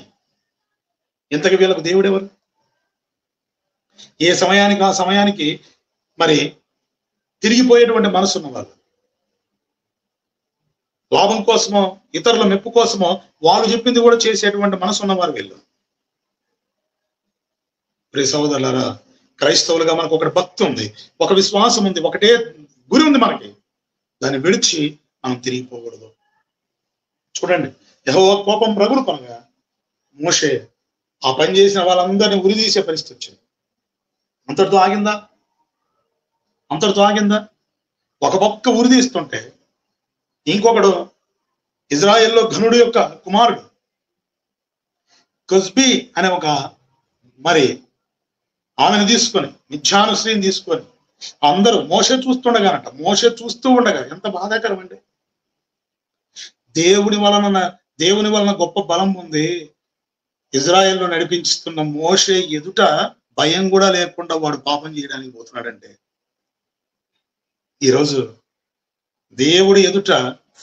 Speaker 1: ఇంతకు వీళ్ళకు దేవుడు ఎవరు? ఏ సమయానికి ఆ సమయానికి మరి తిరిగిపోయేటువంటి మనసు ఉన్నవాళ్ళు, లాభం కోసమో ఇతరుల మెప్పు కోసమో వాళ్ళు చెప్పింది కూడా చేసేటువంటి మనసు ఉన్నవారు వీళ్ళు. ప్రియ సహోదరులారా, క్రైస్తవులుగా మనకు ఒకటి భక్తి ఉంది, ఒక విశ్వాసం ఉంది, ఒకటే గురి ఉంది మనకి. దాన్ని విడిచి మనం తిరిగిపోకూడదు. చూడండి, యెహోవా కోపం రగులు పనగా మోషే ఆ పని చేసిన వాళ్ళందరినీ ఉరిదీసే పరిస్థితి వచ్చింది. అంతటితో ఆగిందా? అంతటితో ఆగిందా? ఒక పక్క ఉరిదీస్తుంటే ఇంకొకడు ఇజ్రాయెల్లో ఘనుడు యొక్క కుమారుడు కొజ్బీ అనే ఒక మరి ఆమెను తీసుకొని, మిథ్యానుశ్రీని తీసుకొని అందరూ మోషే చూస్తుండగానట, మోషే చూస్తూ ఉండగా, ఎంత బాధాకరం అండి. దేవుని వలన గొప్ప బలం ఉంది. ఇజ్రాయెల్లో నడిపించుతున్న మోషే ఎదుట భయం కూడా లేకుండా వాడు పాపం చేయడానికి పోతున్నాడంటే, ఈరోజు దేవుడి ఎదుట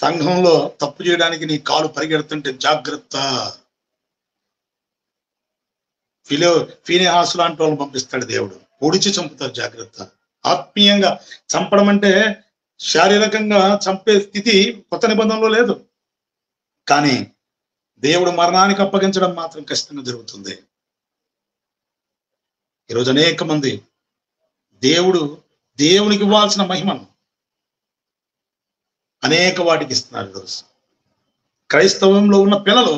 Speaker 1: సంఘంలో తప్పు చేయడానికి నీ కాలు పరిగెడుతుంటే జాగ్రత్త. ఫీనెహాసు లాంటి వాళ్ళని పంపిస్తాడు దేవుడు, పొడిచి చంపుతారు, జాగ్రత్త. ఆత్మీయంగా చంపడం అంటే శారీరకంగా చంపే స్థితి కొత్త నిబంధనలో లేదు, కానీ దేవుడు మరణానికి అప్పగించడం మాత్రం ఖచ్చితంగా జరుగుతుంది. ఈరోజు అనేక మంది దేవునికి ఇవ్వాల్సిన మహిమను అనేక వాటికి ఇస్తున్నారు. ఈరోజు క్రైస్తవంలో ఉన్న పిల్లలు,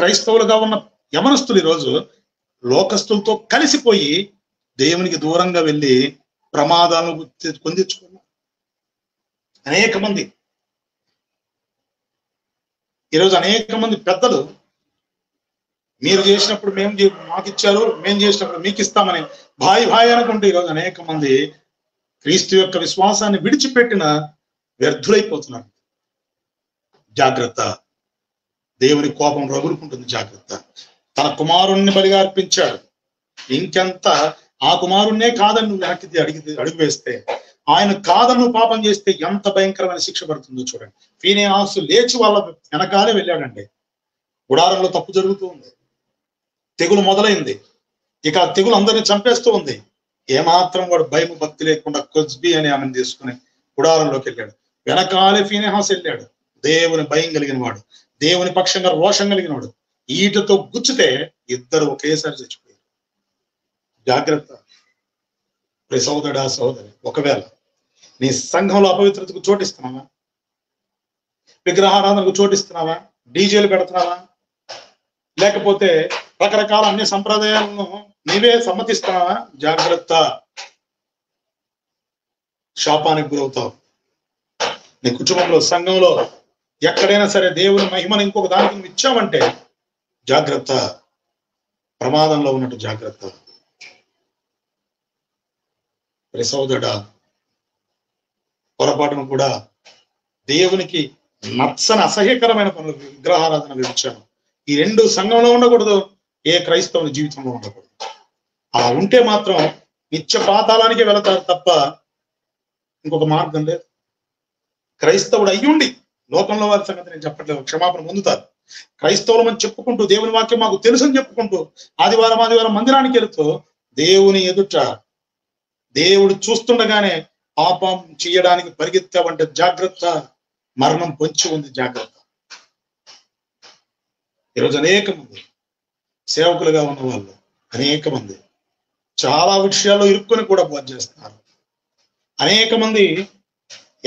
Speaker 1: క్రైస్తవులుగా ఉన్న యవనస్తులు ఈరోజు లోకస్తులతో కలిసిపోయి దేవునికి దూరంగా వెళ్ళి ప్రమాదాలను పొందించుకున్నారు అనేక మంది. ఈరోజు అనేక మంది పెద్దలు మీరు చేసినప్పుడు మాకు ఇచ్చారు, మేము చేసినప్పుడు మీకు ఇస్తామని భాయ్ అనుకుంటూ ఈరోజు అనేక మంది క్రీస్తు యొక్క విశ్వాసాన్ని విడిచిపెట్టిన వ్యర్థులైపోతున్నారు. జాగ్రత్త, దేవుని కోపం రగులుకుంటుంది, జాగ్రత్త. తన కుమారుణ్ణి బలిగా అర్పించాడు, ఇంకెంత ఆ కుమారుణ్ణే కాదని నువ్వు వెనక్కి అడుగు వేస్తే, ఆయన కాదని నువ్వు పాపం చేస్తే ఎంత భయంకరమైన శిక్ష పడుతుందో చూడండి. ఫీనెహాసు లేచి వాళ్ళ వెనకాలే వెళ్ళాడండి. గుడారంలో తప్పు జరుగుతూ ఉంది, తెగులు మొదలైంది, ఇక తెగులు అందరినీ చంపేస్తూ ఉంది. ఏమాత్రం వాడు భయం భక్తి లేకుండా కొజ్బీ అని ఆమెను తీసుకుని గుడారంలోకి వెళ్ళాడు. వెనకాలే ఫీనెహాసు వెళ్ళాడు. దేవుని భయం కలిగిన వాడు, దేవుని పక్షంగా రోషం కలిగిన వాడు. ఈటతో గుచ్చితే ఇద్దరు ఒకేసారి చచ్చిపోయారు. జాగ్రత్త సోదరుడా, సోదరి. ఒకవేళ నీ సంఘంలో అపవిత్రతకు చోటిస్తున్నావా, విగ్రహారాధనకు చోటిస్తున్నావా, డీజేలు పెడుతున్నావా, లేకపోతే రకరకాల అన్ని సంప్రదాయాలను నీవే సమ్మతిస్తున్నావా, జాగ్రత్త. శాపానికి గురవుతావు. నీ కుటుంబంలో, సంఘంలో ఎక్కడైనా సరే దేవుని మహిమను ఇంకొక దానికి నువ్వు ఇచ్చావంటే జాగ్రత్త, ప్రమాదంలో ఉన్నట్టు జాగ్రత్త. సోదరుడా, పొరపాటును కూడా దేవునికి నచ్చని అసహ్యకరమైన పనులు, విగ్రహారాధన, వ్యభిచారం, ఈ రెండు సంఘంలో ఉండకూడదు, ఏ క్రైస్తవుని జీవితంలో ఉండకూడదు. అలా ఉంటే మాత్రం నిత్య పాతాళానికి వెళతారు తప్ప ఇంకొక మార్గం లేదు. క్రైస్తవుడు అయ్యుండి, లోకంలో వారి సంగతి నేను చెప్పట్లేదు, క్షమాపణ పొందుతారు. క్రైస్తవులు అని చెప్పుకుంటూ, దేవుని వాక్యం మాకు తెలుసు అని చెప్పుకుంటూ ఆదివారం మందిరానికి వెళుతూ దేవుని ఎదుట దేవుడు చూస్తుండగానే పాపం చేయడానికి పరిగెత్తావంటే జాగ్రత్త, మరణం పొంచి ఉంది, జాగ్రత్త. ఈరోజు అనేక మంది సేవకులుగా ఉన్న వాళ్ళు అనేక మంది చాలా విషయాల్లో ఇరుక్కొని కూడా బోధ చేస్తున్నారు. అనేక మంది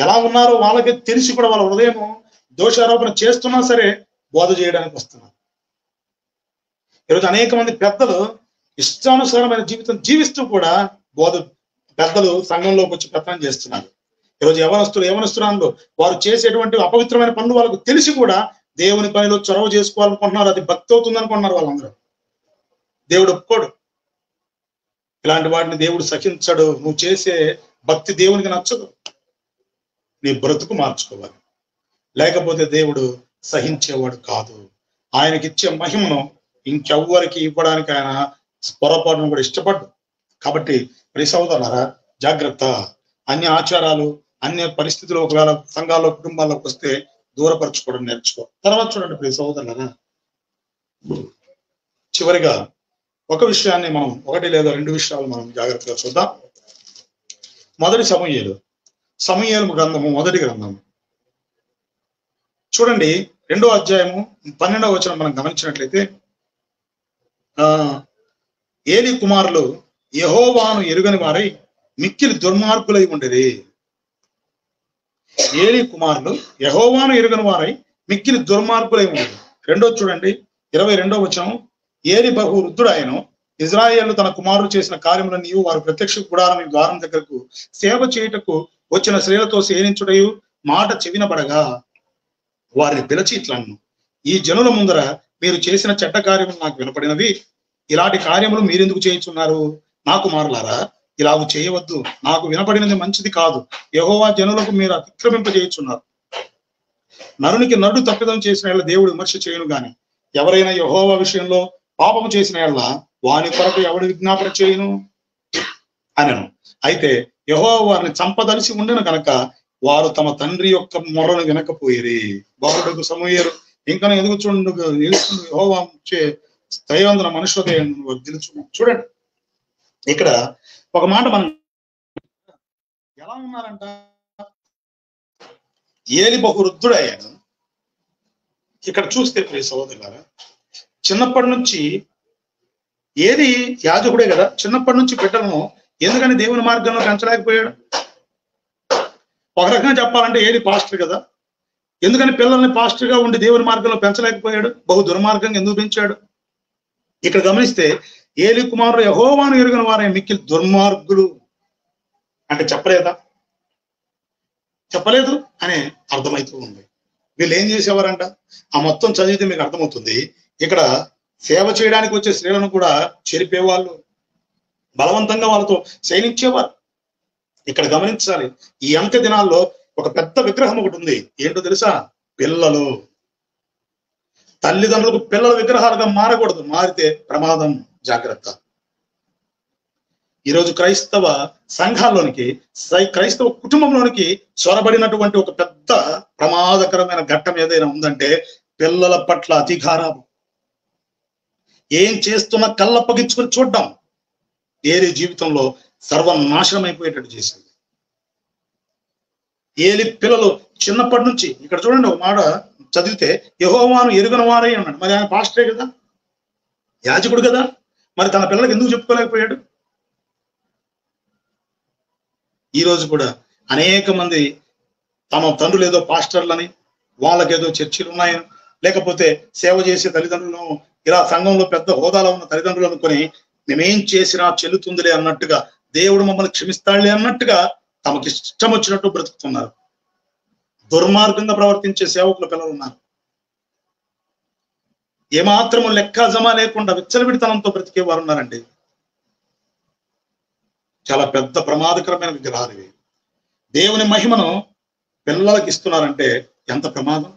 Speaker 1: ఎలా ఉన్నారో వాళ్ళకి తెలిసి కూడా వాళ్ళ హృదయం దోషారోపణ చేస్తున్నా సరే బోధ చేయడానికి వస్తున్నారు. ఈరోజు అనేక మంది పెద్దలు ఇష్టానుసారమైన జీవితం జీవిస్తూ కూడా పెద్దలు సంఘంలోకి వచ్చి పెత్తనం చేస్తున్నారు. ఈరోజు యవనస్తురాలు వారు చేసేటువంటి అపవిత్రమైన పనులు వాళ్ళకు తెలిసి కూడా దేవుని పనిలో చొరవ చేసుకోవాలనుకుంటున్నారు. అది భక్తి అవుతుంది అనుకుంటున్నారు వాళ్ళందరూ. దేవుడు ఒప్పుకోడు, ఇలాంటి వాటిని దేవుడు సహించడు. నువ్వు చేసే భక్తి దేవునికి నచ్చదు. నీ బ్రతుకు మార్చుకోవాలి, లేకపోతే దేవుడు సహించేవాడు కాదు. ఆయనకిచ్చే మహిమను ఇంకెవ్వరికి ఇవ్వడానికి ఆయన పొరపాటును కూడా ఇష్టపడ్డు. కాబట్టి ప్రియ సోదరులారా, జాగ్రత్త. అన్ని ఆచారాలు, అన్ని పరిస్థితులు ఒకవేళ సంఘాల్లో, కుటుంబాల్లోకి వస్తే దూరపరచుకోవడం నేర్చుకో. తర్వాత చూడండి ప్రియ సోదరులారా, చివరిగా ఒక విషయాన్ని మనం, ఒకటి లేదా రెండు విషయాలు మనం జాగ్రత్తగా చూద్దాం. మొదటి సమూయేలు గ్రంథము, మొదటి గ్రంథము చూడండి, 2వ అధ్యాయము 12వ వచనం మనం గమనించినట్లయితే, ఏలి కుమారులు యెహోవాను ఎరుగని వారై మిక్కిలి దుర్మార్గులై ఉండేది. ఏలి కుమారులు యెహోవాను ఎరుగని వారై మిక్కిలి దుర్మార్గులై ఉండేది. రెండో చూడండి 22వ వచనం. ఏలి బహు వృద్ధుడాయను. ఇజ్రాయేలు తన కుమారులు చేసిన కార్యములన్నీ వారు ప్రత్యక్ష గుడారం ద్వారం దగ్గరకు సేవ చేయుటకు వచ్చిన స్త్రీలతో సేనించుటయు మాట చెవినబడగా వారిని పిలిచి ఇట్లను, ఈ జనుల ముందర మీరు చేసిన చెడ్డ కార్యములు నాకు వినపడినవి. ఇలాంటి కార్యములు మీరెందుకు చేయుచున్నారు? నా కుమారులారా, ఇలాగ చేయవద్దు. నాకు వినపడినది మంచిది కాదు. యెహోవా జనులకు మీరు అతిక్రమింపజేయుచున్నారు. నరునికి నరుడు తప్పిదం చేసిన యెడల దేవుడు విమర్శ చేయను గాని, ఎవరైనా యెహోవా విషయంలో పాపము చేసిన యెడల వాని కొరకు ఎవడు విజ్ఞాపన చేయను అనను. అయితే యెహోవా వారిని చంపదలిసి ఉండను కనుక వారు తమ తండ్రి యొక్క మొర్రను వినకపోయిరి. బాలుడకు సమూయేలు ఇంకా ఎదుగు యెహోవా దైవందన మనుషులకే చూడండి. ఇక్కడ ఒక మాట మనం ఎలా ఉన్నారంట, ఏలి బహు వృద్ధుడయ్యాడు. ఇక్కడ చూస్తే ప్రియ సహోదరులారా, చిన్నప్పటి నుంచి ఏది యాజకుడే కదా, చిన్నప్పటి నుంచి బిడ్డలను ఎందుకని దేవుని మార్గంలో పెంచలేకపోయాడు? ఒక రకంగా చెప్పాలంటే ఏలి పాస్టర్ కదా, ఎందుకని పిల్లల్ని పాస్టర్ గా ఉండి దేవుని మార్గంలో పెంచలేకపోయాడు? బహు దుర్మార్గంగా ఎందుకు పెంచాడు? ఇక్కడ గమనిస్తే ఏలి కుమారుడు యెహోవాను ఎరుగని వారే మిక్కిలి దుర్మార్గులు అంటే చెప్పలేదు అని అర్థమవుతూ ఉంది. వీళ్ళు ఏం చేసేవారంట? ఆ మొత్తం చదివితే మీకు అర్థమవుతుంది. ఇక్కడ సేవ చేయడానికి వచ్చే స్త్రీలను కూడా చెరిపేవాళ్ళు, బలవంతంగా వాళ్ళతో శయనించేవారు. ఇక్కడ గమనించాలి, ఈ అంత్య దినాల్లో ఒక పెద్ద విగ్రహం ఒకటి ఉంది. ఏంటో తెలుసా? పిల్లలు. తల్లిదండ్రులకు పిల్లల విగ్రహాలుగా మారకూడదు, మారితే ప్రమాదం, జాగ్రత్త. ఈరోజు క్రైస్తవ సంఘాల్లోనికి, క్రైస్తవ కుటుంబంలోనికి చొరబడినటువంటి ఒక పెద్ద ప్రమాదకరమైన ఘట్టం ఏదైనా ఉందంటే పిల్లల పట్ల అధికారం. ఏం చేస్తున్నా కళ్ళప్పగించుకొని చూడడం ఏలి జీవితంలో సర్వనాశనం అయిపోయేటట్టు చేసింది. ఏలి పిల్లలు చిన్నప్పటి నుంచి, ఇక్కడ చూడండి ఒక మాట చదివితే యెహోవాను ఎరుగని వారై అన్నాడు. మరి ఆయన పాస్టరే కదా, యాజకుడు కదా, మరి తన పిల్లలకు ఎందుకు చెప్పుకోలేకపోయాడు? ఈ రోజు కూడా అనేక మంది తమ తండ్రులు ఏదో పాస్టర్లని, వాళ్ళకేదో చర్చిలు ఉన్నాయని, లేకపోతే సేవ చేసే తల్లిదండ్రులను, ఇలా సంఘంలో పెద్ద హోదాలో ఉన్న తల్లిదండ్రులు అనుకుని మేమేం చేసినా చెల్లుతుందిలే అన్నట్టుగా, దేవుడు మమ్మల్ని క్షమిస్తాడులే అన్నట్టుగా తమకి ఇష్టం వచ్చినట్టు బ్రతుకుతున్నారు. దుర్మార్గంగా ప్రవర్తించే సేవకుల పిల్లలు ఉన్నారు. ఏమాత్రము లెక్క జమ లేకుండా విచ్చలవిడితనంతో బ్రతికే వారు ఉన్నారండి. చాలా పెద్ద ప్రమాదకరమైన విగ్రహాలు ఇవి. దేవుని మహిమను పిల్లలకి ఇస్తున్నారంటే ఎంత ప్రమాదం.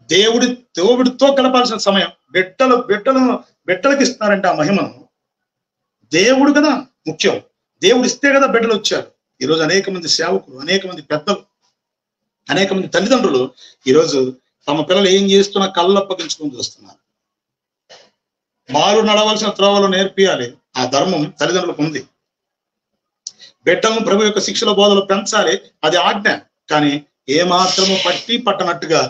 Speaker 1: దేవుడితో గడపాల్సిన సమయం బిడ్డలకి ఇస్తున్నారంటే ఆ మహిమను. దేవుడు కదా ముఖ్యం, దేవుడు ఇస్తే కదా బిడ్డలు వచ్చారు. ఈరోజు అనేక మంది సేవకులు, అనేక మంది పెద్దలు, అనేక మంది తల్లిదండ్రులు ఈరోజు తమ పిల్లలు ఏం చేస్తున్నా కళ్ళప్పగించుకొని చూస్తున్నారు. మారు నడవలసిన త్రోవలో నేర్పియాలి, ఆ ధర్మం తల్లిదండ్రులకు ఉంది. బిడ్డలను ప్రభు యొక్క శిక్షల బోధలు పెంచాలి, అది ఆజ్ఞ. కానీ ఏమాత్రము పట్టనట్టుగా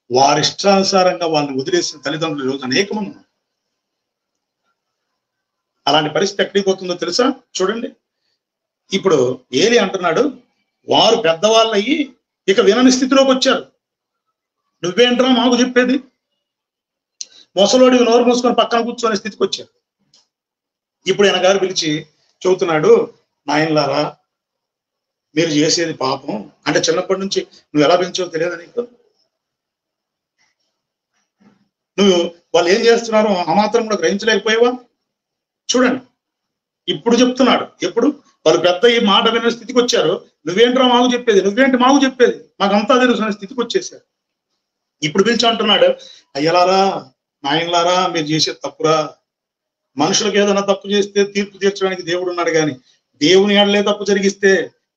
Speaker 1: వారి ఇష్టానుసారంగా వాళ్ళని వదిలేసిన తల్లిదండ్రులు ఈరోజు అనేక మంది ఉన్నారు. అలాంటి పరిస్థితి ఎక్కడికి పోతుందో తెలుసా? చూడండి, ఇప్పుడు ఏలి అంటున్నాడు, వారు పెద్దవాళ్ళు అయ్యి ఇక వినని స్థితిలోకి వచ్చారు. నువ్వేంట్రా మాకు చెప్పేది? మొసలోడికి నోరు మూసుకొని పక్కన కూర్చొనే స్థితికి వచ్చారు. ఇప్పుడు ఆయన గారు పిలిచి చెబుతున్నాడు, నాయనలారా మీరు చేసేది పాపం. అంటే చిన్నప్పటి నుంచి నువ్వు ఎలా పెంచావో తెలియదా నీకు? నువ్వు వాళ్ళు ఏం చేస్తున్నారో ఆ మాత్రం కూడా గ్రహించలేకపోయావా? చూడండి, ఇప్పుడు చెప్తున్నాడు. ఎప్పుడు వాళ్ళు పెద్ద ఈ మాట వినే స్థితికి వచ్చారు. నువ్వేంట్రా మాకు చెప్పేది, నువ్వేంటి మాకు చెప్పేది, మాకంతా తెలుసు అనే స్థితికి వచ్చేసారు. ఇప్పుడు పిలిచి అంటున్నాడు, అయ్యలారా నాయనలారా మీరు చేసేది తప్పురా. మనుషులకు ఏదైనా తప్పు చేస్తే తీర్పు తీర్చడానికి దేవుడు ఉన్నాడు, కానీ దేవుని ఏడలే తప్పు జరిగిస్తే,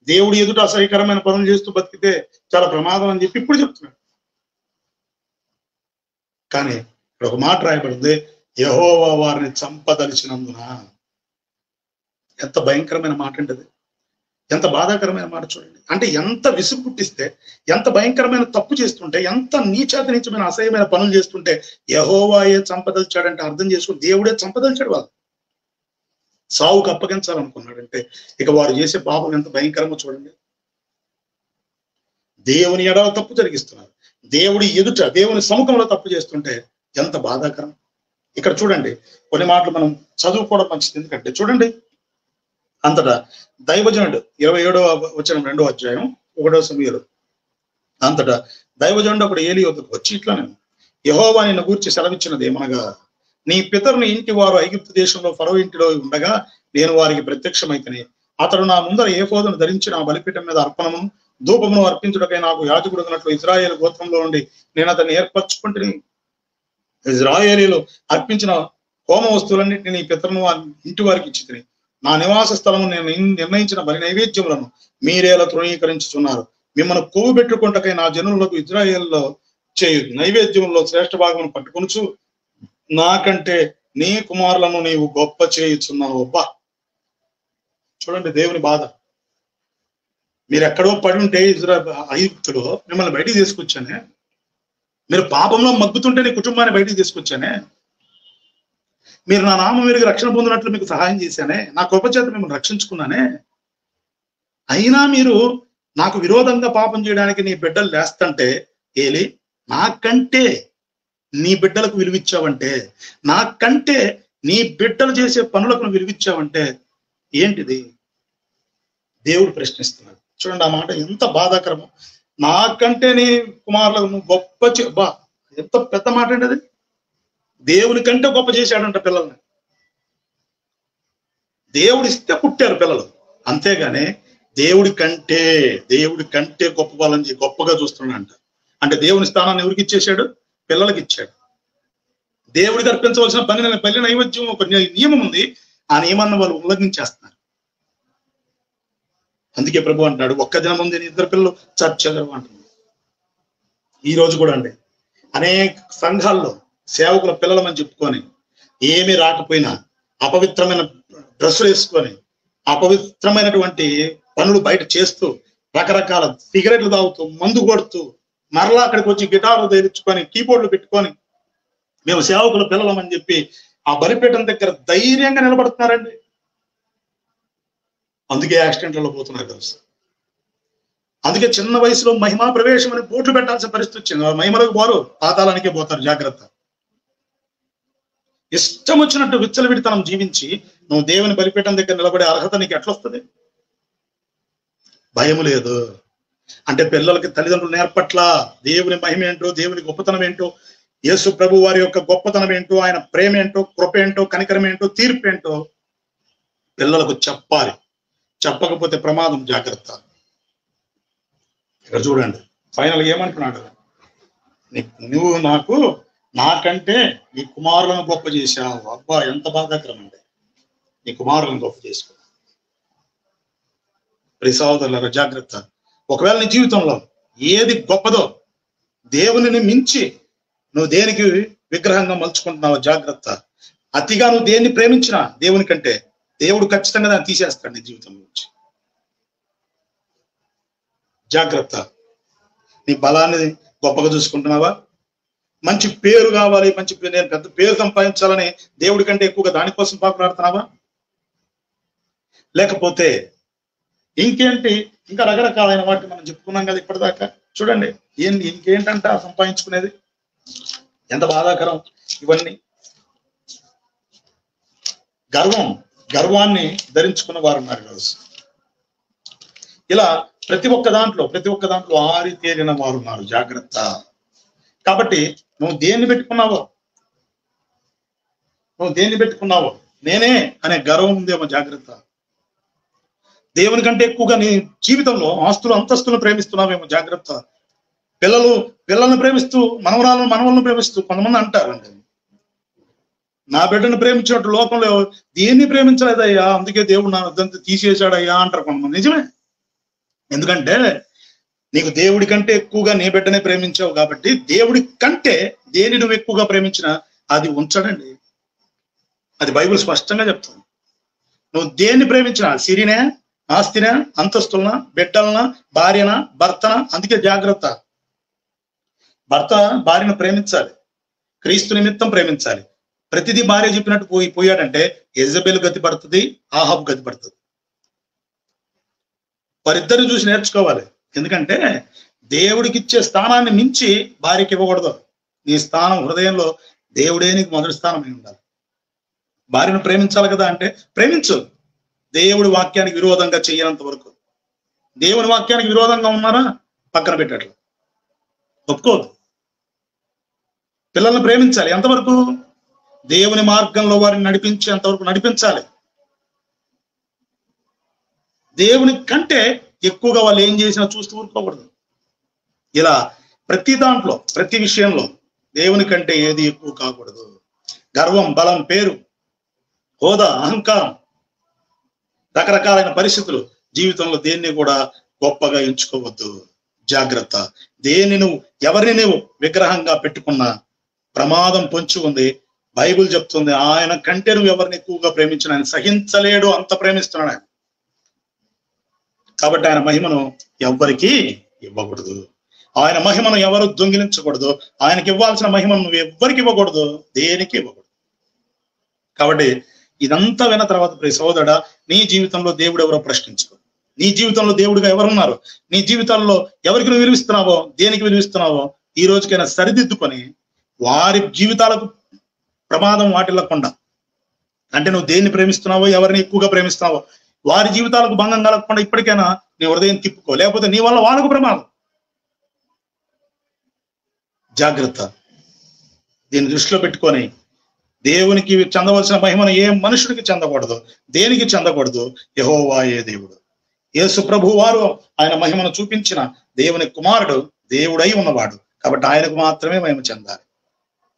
Speaker 1: దేవుడు ఎదుట అసహ్యకరమైన పనులు చేస్తూ బతికితే చాలా ప్రమాదం అని చెప్పి ఇప్పుడు చెప్తున్నాడు. కానీ ఇక్కడ ఒక మాట రాయబడింది, యెహోవా వారిని చంపదలిచినందున. ఎంత భయంకరమైన మాట అంటది, ఎంత బాధాకరమైన మాట చూడండి. అంటే ఎంత విసుగు పుట్టిస్తే, ఎంత భయంకరమైన తప్పు చేస్తుంటే, ఎంత నీచాతి నీచమైన అసహ్యమైన పనులు చేస్తుంటే యెహోవాయే చంపదలిచాడంటే అర్థం చేసుకుని దేవుడే చంపదలిచాడు వాళ్ళు. సావుకు అప్పగించాలనుకున్నాడంటే ఇక వారు చేసే పాపం ఎంత భయంకరంగా చూడండి. దేవుని ఎడల తప్పు జరిగిస్తున్నారు, దేవుడి ఎదుట దేవుని సముఖంలో తప్పు చేస్తుంటే ఎంత బాధాకరం. ఇక్కడ చూడండి కొన్ని మాటలు మనం చదువుకోవడం మంచిది. ఎందుకంటే చూడండి, అంతటా దైవజనుడు 27వ వచనం 2వ అధ్యాయం 1వ సమూయేలు. అంతటా దైవజనుడు ఒకడు ఏలీ వద్దకు వచ్చి ఇట్లా, నేను యెహోవా నిన్ను గూర్చి సెలవిచ్చినది ఏమనగా, నీ పితరుని ఇంటి వారు ఐగుప్తు దేశంలో ఫరో ఇంటిలో ఉండగా నేను వారికి ప్రత్యక్షమైతిని. అతడు నా ముందర ఏఫోదును ధరించి నా బలిపీఠం మీద అర్పణమును ధూపమును అర్పించుటకై నాకు యాజకుడున్నట్లు ఇశ్రాయేలు గోత్రంలో ఉండి నేను అతన్ని ఏర్పరచుకుంటుని ఇశ్రాయేలీలు అర్పించిన హోమ వస్తువులన్నింటినీ నీ పితరును ఇంటి వారికి ఇచ్చితిని. నా నివాస స్థలము నేను నిర్ణయించిన బలి నైవేద్యములను మీరేలా తృణీకరించుతున్నారు. మిమ్మల్ని కొవ్వు పెట్టుకుంటకై నా జనులకు ఇశ్రాయేలులో చేయు నైవేద్యంలో శ్రేష్ఠ భాగమును పట్టుకొనుచు నాకంటే నీ కుమారులను నీవు గొప్ప చేయుచున్నావు. అబ్బా చూడండి దేవుని బాధ. మీరు ఎక్కడో పడి ఉంటే ఐగుప్తులో మిమ్మల్ని బయటికి తీసుకొచ్చానే, మీరు పాపంలో మగ్గుతుంటే నీ కుటుంబాన్ని బయటికి తీసుకొచ్చానే, మీరు నా నామం మీరు రక్షణ పొందినట్లు మీకు సహాయం చేశానే, నా కృప చేత మిమ్మల్ని రక్షించుకున్నానే, అయినా మీరు నాకు విరోధంగా పాపం చేయడానికి నీ బిడ్డలు లేస్తంటే ఏలి, నాకంటే నీ బిడ్డలకు విలువిచ్చావంటే, నాకంటే నీ బిడ్డలు చేసే పనులకు విలువిచ్చావంటే ఏంటిది? దేవుడు ప్రశ్నిస్తున్నాడు. చూడండి ఆ మాట ఎంత బాధాకరమో. నాకంటే నీ కుమారులకు నువ్వు గొప్ప బా ఎంత పెద్ద మాట అండి అది. దేవుని కంటే గొప్ప చేశాడంట పిల్లల్ని. దేవుడు ఇస్తే పుట్టారు పిల్లలు, అంతేగాని దేవుడి కంటే గొప్ప వాళ్ళని గొప్పగా చూస్తున్నాడంట. అంటే దేవుని స్థానాన్ని ఎవరికి ఇచ్చేశాడు? పిల్లలకి ఇచ్చాడు. దేవుడికి అర్పించవలసిన బలి నైవేద్యం ఒక నియమం ఉంది, ఆ నియమాన్ని వాళ్ళు ఉల్లంఘించేస్తున్నారు. అందుకే ప్రభు అంటున్నాడు, ఒక్క దినం ముందు ఇద్దరు పిల్లలు చర్చగలరు అంటున్నాడు. ఈ రోజు కూడా అండి అనేక సంఘాల్లో సేవకుల పిల్లలమని చెప్పుకొని ఏమీ రాకపోయినా అపవిత్రమైన డ్రెస్సులు వేసుకొని అపవిత్రమైనటువంటి పనులు బయట చేస్తూ రకరకాల సిగరెట్లు తాగుతూ మందు కొడుతూ మరలా అక్కడికి వచ్చి గిటార్లు ధరించుకొని కీబోర్డులు పెట్టుకొని మేము సేవకుల పిల్లలమని చెప్పి ఆ బలిపీఠం దగ్గర ధైర్యంగా నిలబడుతున్నారండి. అందుకే యాక్సిడెంట్లలో పోతున్నారు కదా. అందుకే చిన్న వయసులో మహిమా ప్రవేశం అని బోట్లు పెట్టాల్సిన పరిస్థితి వచ్చింది. మహిమలకు పోరు, పాతాళానికే పోతారు. జాగ్రత్త. ఇష్టం వచ్చినట్టు విచ్చలవిడితనం జీవించి నువ్వు దేవుని బలిపీఠం దగ్గర నిలబడే అర్హత నీకు ఎట్లా వస్తుంది? భయం లేదు అంటే పిల్లలకి తల్లిదండ్రులు నేర్పట్లా దేవుని మహిమ ఏంటో, దేవుని గొప్పతనం ఏంటో, యేసు ప్రభు వారి యొక్క గొప్పతనం ఏంటో, ఆయన ప్రేమ ఏంటో, కృప ఏంటో, కనికరం ఏంటో, తీర్పు ఏంటో పిల్లలకు చెప్పాలి. చెప్పకపోతే ప్రమాదం. జాగ్రత్త. ఇక్కడ చూడండి ఫైనల్ ఏమంటున్నాడు, నువ్వు నాకంటే నీ కుమారులను గొప్ప చేశావు. అబ్బా ఎంత బాధాకరం అండి. నీ కుమారులను గొప్ప చేసుకో. ప్రియ సహోదరులారా జాగ్రత్త. ఒకవేళ నీ జీవితంలో ఏది గొప్పదో దేవునిని మించి నువ్వు దేనికి విగ్రహంగా మలుచుకుంటున్నావు, జాగ్రత్త. అతిగా నువ్వు దేన్ని ప్రేమించినా దేవుని కంటే దేవుడు ఖచ్చితంగా దాన్ని తీసేస్తాడు నీ జీవితం నుంచి. జాగ్రత్త. నీ బలాన్ని గొప్పగా చూసుకుంటున్నావా? మంచి పేరు కావాలి, నేను పెద్ద పేరు సంపాదించాలని దేవుడి కంటే ఎక్కువగా దానికోసం పాకులాడుతున్నావా? లేకపోతే ఇంకేంటి, ఇంకా రకరకాలైన వాటిని మనం చెప్పుకున్నాం కదా ఇప్పటిదాకా. చూడండి ఇంకేంటంట సంపాదించుకునేది. ఎంత బాధాకరం ఇవన్నీ. గర్వాన్ని ధరించుకున్న వారు ఉన్నారు ఈరోజు. ఇలా ప్రతి ఒక్క దాంట్లో ఆరితేరిన వారు ఉన్నారు. జాగ్రత్త. కాబట్టి నువ్వు దేన్ని పెట్టుకున్నావో నేనే అనే గర్వం ఉందేమో, జాగ్రత్త. దేవుని కంటే ఎక్కువగా నీ జీవితంలో ఆస్తులు అంతస్తులను ప్రేమిస్తున్నావేమో, జాగ్రత్త. పిల్లలను ప్రేమిస్తూ మనవలను ప్రేమిస్తూ కొంతమంది అంటారండి, నా బిడ్డను ప్రేమించినట్టు లోకంలో దేన్ని ప్రేమించలేదయ్యా, అందుకే దేవుడు నా వద్దంతా తీసేశాడయ్యా అంటారు కొంతమంది. నిజమే. ఎందుకంటే నీకు దేవుడి కంటే ఎక్కువగా నీ బిడ్డనే ప్రేమించావు కాబట్టి దేవుడి కంటే దేని నువ్వు ఎక్కువగా ప్రేమించినా అది ఉంచడండి. అది బైబిల్ స్పష్టంగా చెప్తుంది. నువ్వు దేన్ని ప్రేమించినా, సిరినే, ఆస్తినా, అంతస్తులనా, బిడ్డలనా, భార్యనా, భర్తనా, అందుకే జాగ్రత్త. భర్త భార్యను ప్రేమించాలి, క్రీస్తు నిమిత్తం ప్రేమించాలి. ప్రతిదీ భార్య చెప్పినట్టు పోయాడంటే యెజబెలు గతి పడుతుంది, ఆహాబు గతి పడుతుంది. వారిద్దరిని చూసి నేర్చుకోవాలి. ఎందుకంటే దేవుడికి ఇచ్చే స్థానాన్ని మించి భార్యకి ఇవ్వకూడదు. నీ స్థానం హృదయంలో దేవుడే నీకు మొదటి స్థానం అయి ఉండాలి. భార్యను ప్రేమించాలి కదా అంటే ప్రేమించు, దేవుడి వాక్యానికి విరోధంగా చేయనంత వరకు. దేవుని వాక్యానికి విరోధంగా ఉన్నారా పక్కన పెట్టట్లు ఒప్పుకోదు. పిల్లల్ని ప్రేమించాలి ఎంతవరకు? దేవుని మార్గంలో వారిని నడిపించేంతవరకు నడిపించాలి. దేవుని కంటే ఎక్కువగా వాళ్ళు ఏం చేసినా చూస్తూ ఊరుకోకూడదు. ఇలా ప్రతి దాంట్లో ప్రతి విషయంలో దేవుని కంటే ఏది ఎక్కువ కాకూడదు. గర్వం, బలం, పేరు, హోదా, అహంకారం, రకరకాలైన పరిస్థితులు జీవితంలో దేన్ని కూడా గొప్పగా ఎంచుకోవద్దు. జాగ్రత్త. దేన్ని నువ్వు ఎవరిని నువ్వు విగ్రహంగా పెట్టుకున్నా ప్రమాదం పొంచి ఉంది. బైబిల్ చెప్తుంది ఆయన కంటే నువ్వు ఎవరిని ఎక్కువగా ప్రేమించిన ఆయన సహించలేడు, అంత ప్రేమిస్తున్నాడు ఆయన. కాబట్టి ఆయన మహిమను ఎవ్వరికీ ఇవ్వకూడదు. ఆయన మహిమను ఎవరు దొంగిలించకూడదు. ఆయనకి ఇవ్వాల్సిన మహిమను నువ్వు ఎవ్వరికి ఇవ్వకూడదు, దేనికి ఇవ్వకూడదు. కాబట్టి ఇదంతా విన్న తర్వాత ప్రియ సోదరుడా, నీ జీవితంలో దేవుడు ఎవరో ప్రశ్నించుకో. నీ జీవితంలో దేవుడిగా ఎవరున్నారు? నీ జీవితాల్లో ఎవరికి నువ్వు విలువిస్తున్నావో, దేనికి విలువిస్తున్నావో ఈ రోజుకైనా సరిదిద్దుకొని వారి జీవితాలకు ప్రమాదం వాటిల్లకుండా, అంటే నువ్వు దేన్ని ప్రేమిస్తున్నావో, ఎవరిని ఎక్కువగా ప్రేమిస్తున్నావో వారి జీవితాలకు భంగం కలగకుండా ఇప్పటికైనా నీ హృదయం తిప్పుకో. లేకపోతే నీ వల్ల వాళ్ళకు ప్రమాదం. జాగ్రత్త. దీన్ని దృష్టిలో పెట్టుకొని దేవునికి చెందవలసిన మహిమను ఏ మనుషుడికి చెందకూడదు, దేనికి చెందకూడదు. యెహోవాయే దేవుడు. యేసు ప్రభు వారు ఆయన మహిమను చూపించిన దేవుని కుమారుడు, దేవుడై ఉన్నవాడు. కాబట్టి ఆయనకు మాత్రమే మహిమ చెందాలి.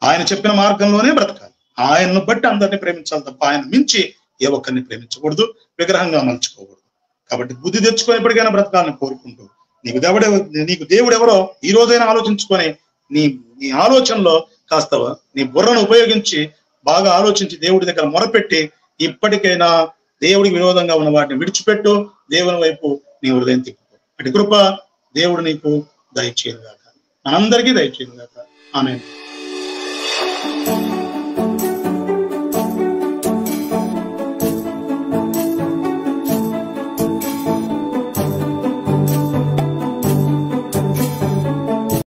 Speaker 1: ఆయన చెప్పిన మార్గంలోనే బ్రతకాలి. ఆయనను బట్టి అందరినీ ప్రేమించాలి తప్ప ఆయన మించి ఏ ఒక్కరిని ప్రేమించకూడదు, విగ్రహంగా మలుచుకోకూడదు. కాబట్టి బుద్ధి తెచ్చుకొని ఎప్పటికైనా బ్రతకాలని కోరుకుంటూ నీకు దేవుడు ఎవరో ఈ రోజైనా ఆలోచించుకొని నీ ఆలోచనలో కాస్త నీ బుర్రను ఉపయోగించి బాగా ఆలోచించి దేవుడి దగ్గర మొరపెట్టి ఇప్పటికైనా దేవుడికి విరోధంగా ఉన్న వాటిని విడిచిపెట్టు, దేవుని వైపు నీ హృదయం తిప్పుకో. అటు కృప దేవుడు నీకు దయచేయను గాక, మనందరికీ దయచేయను గాక. ఆమేన్.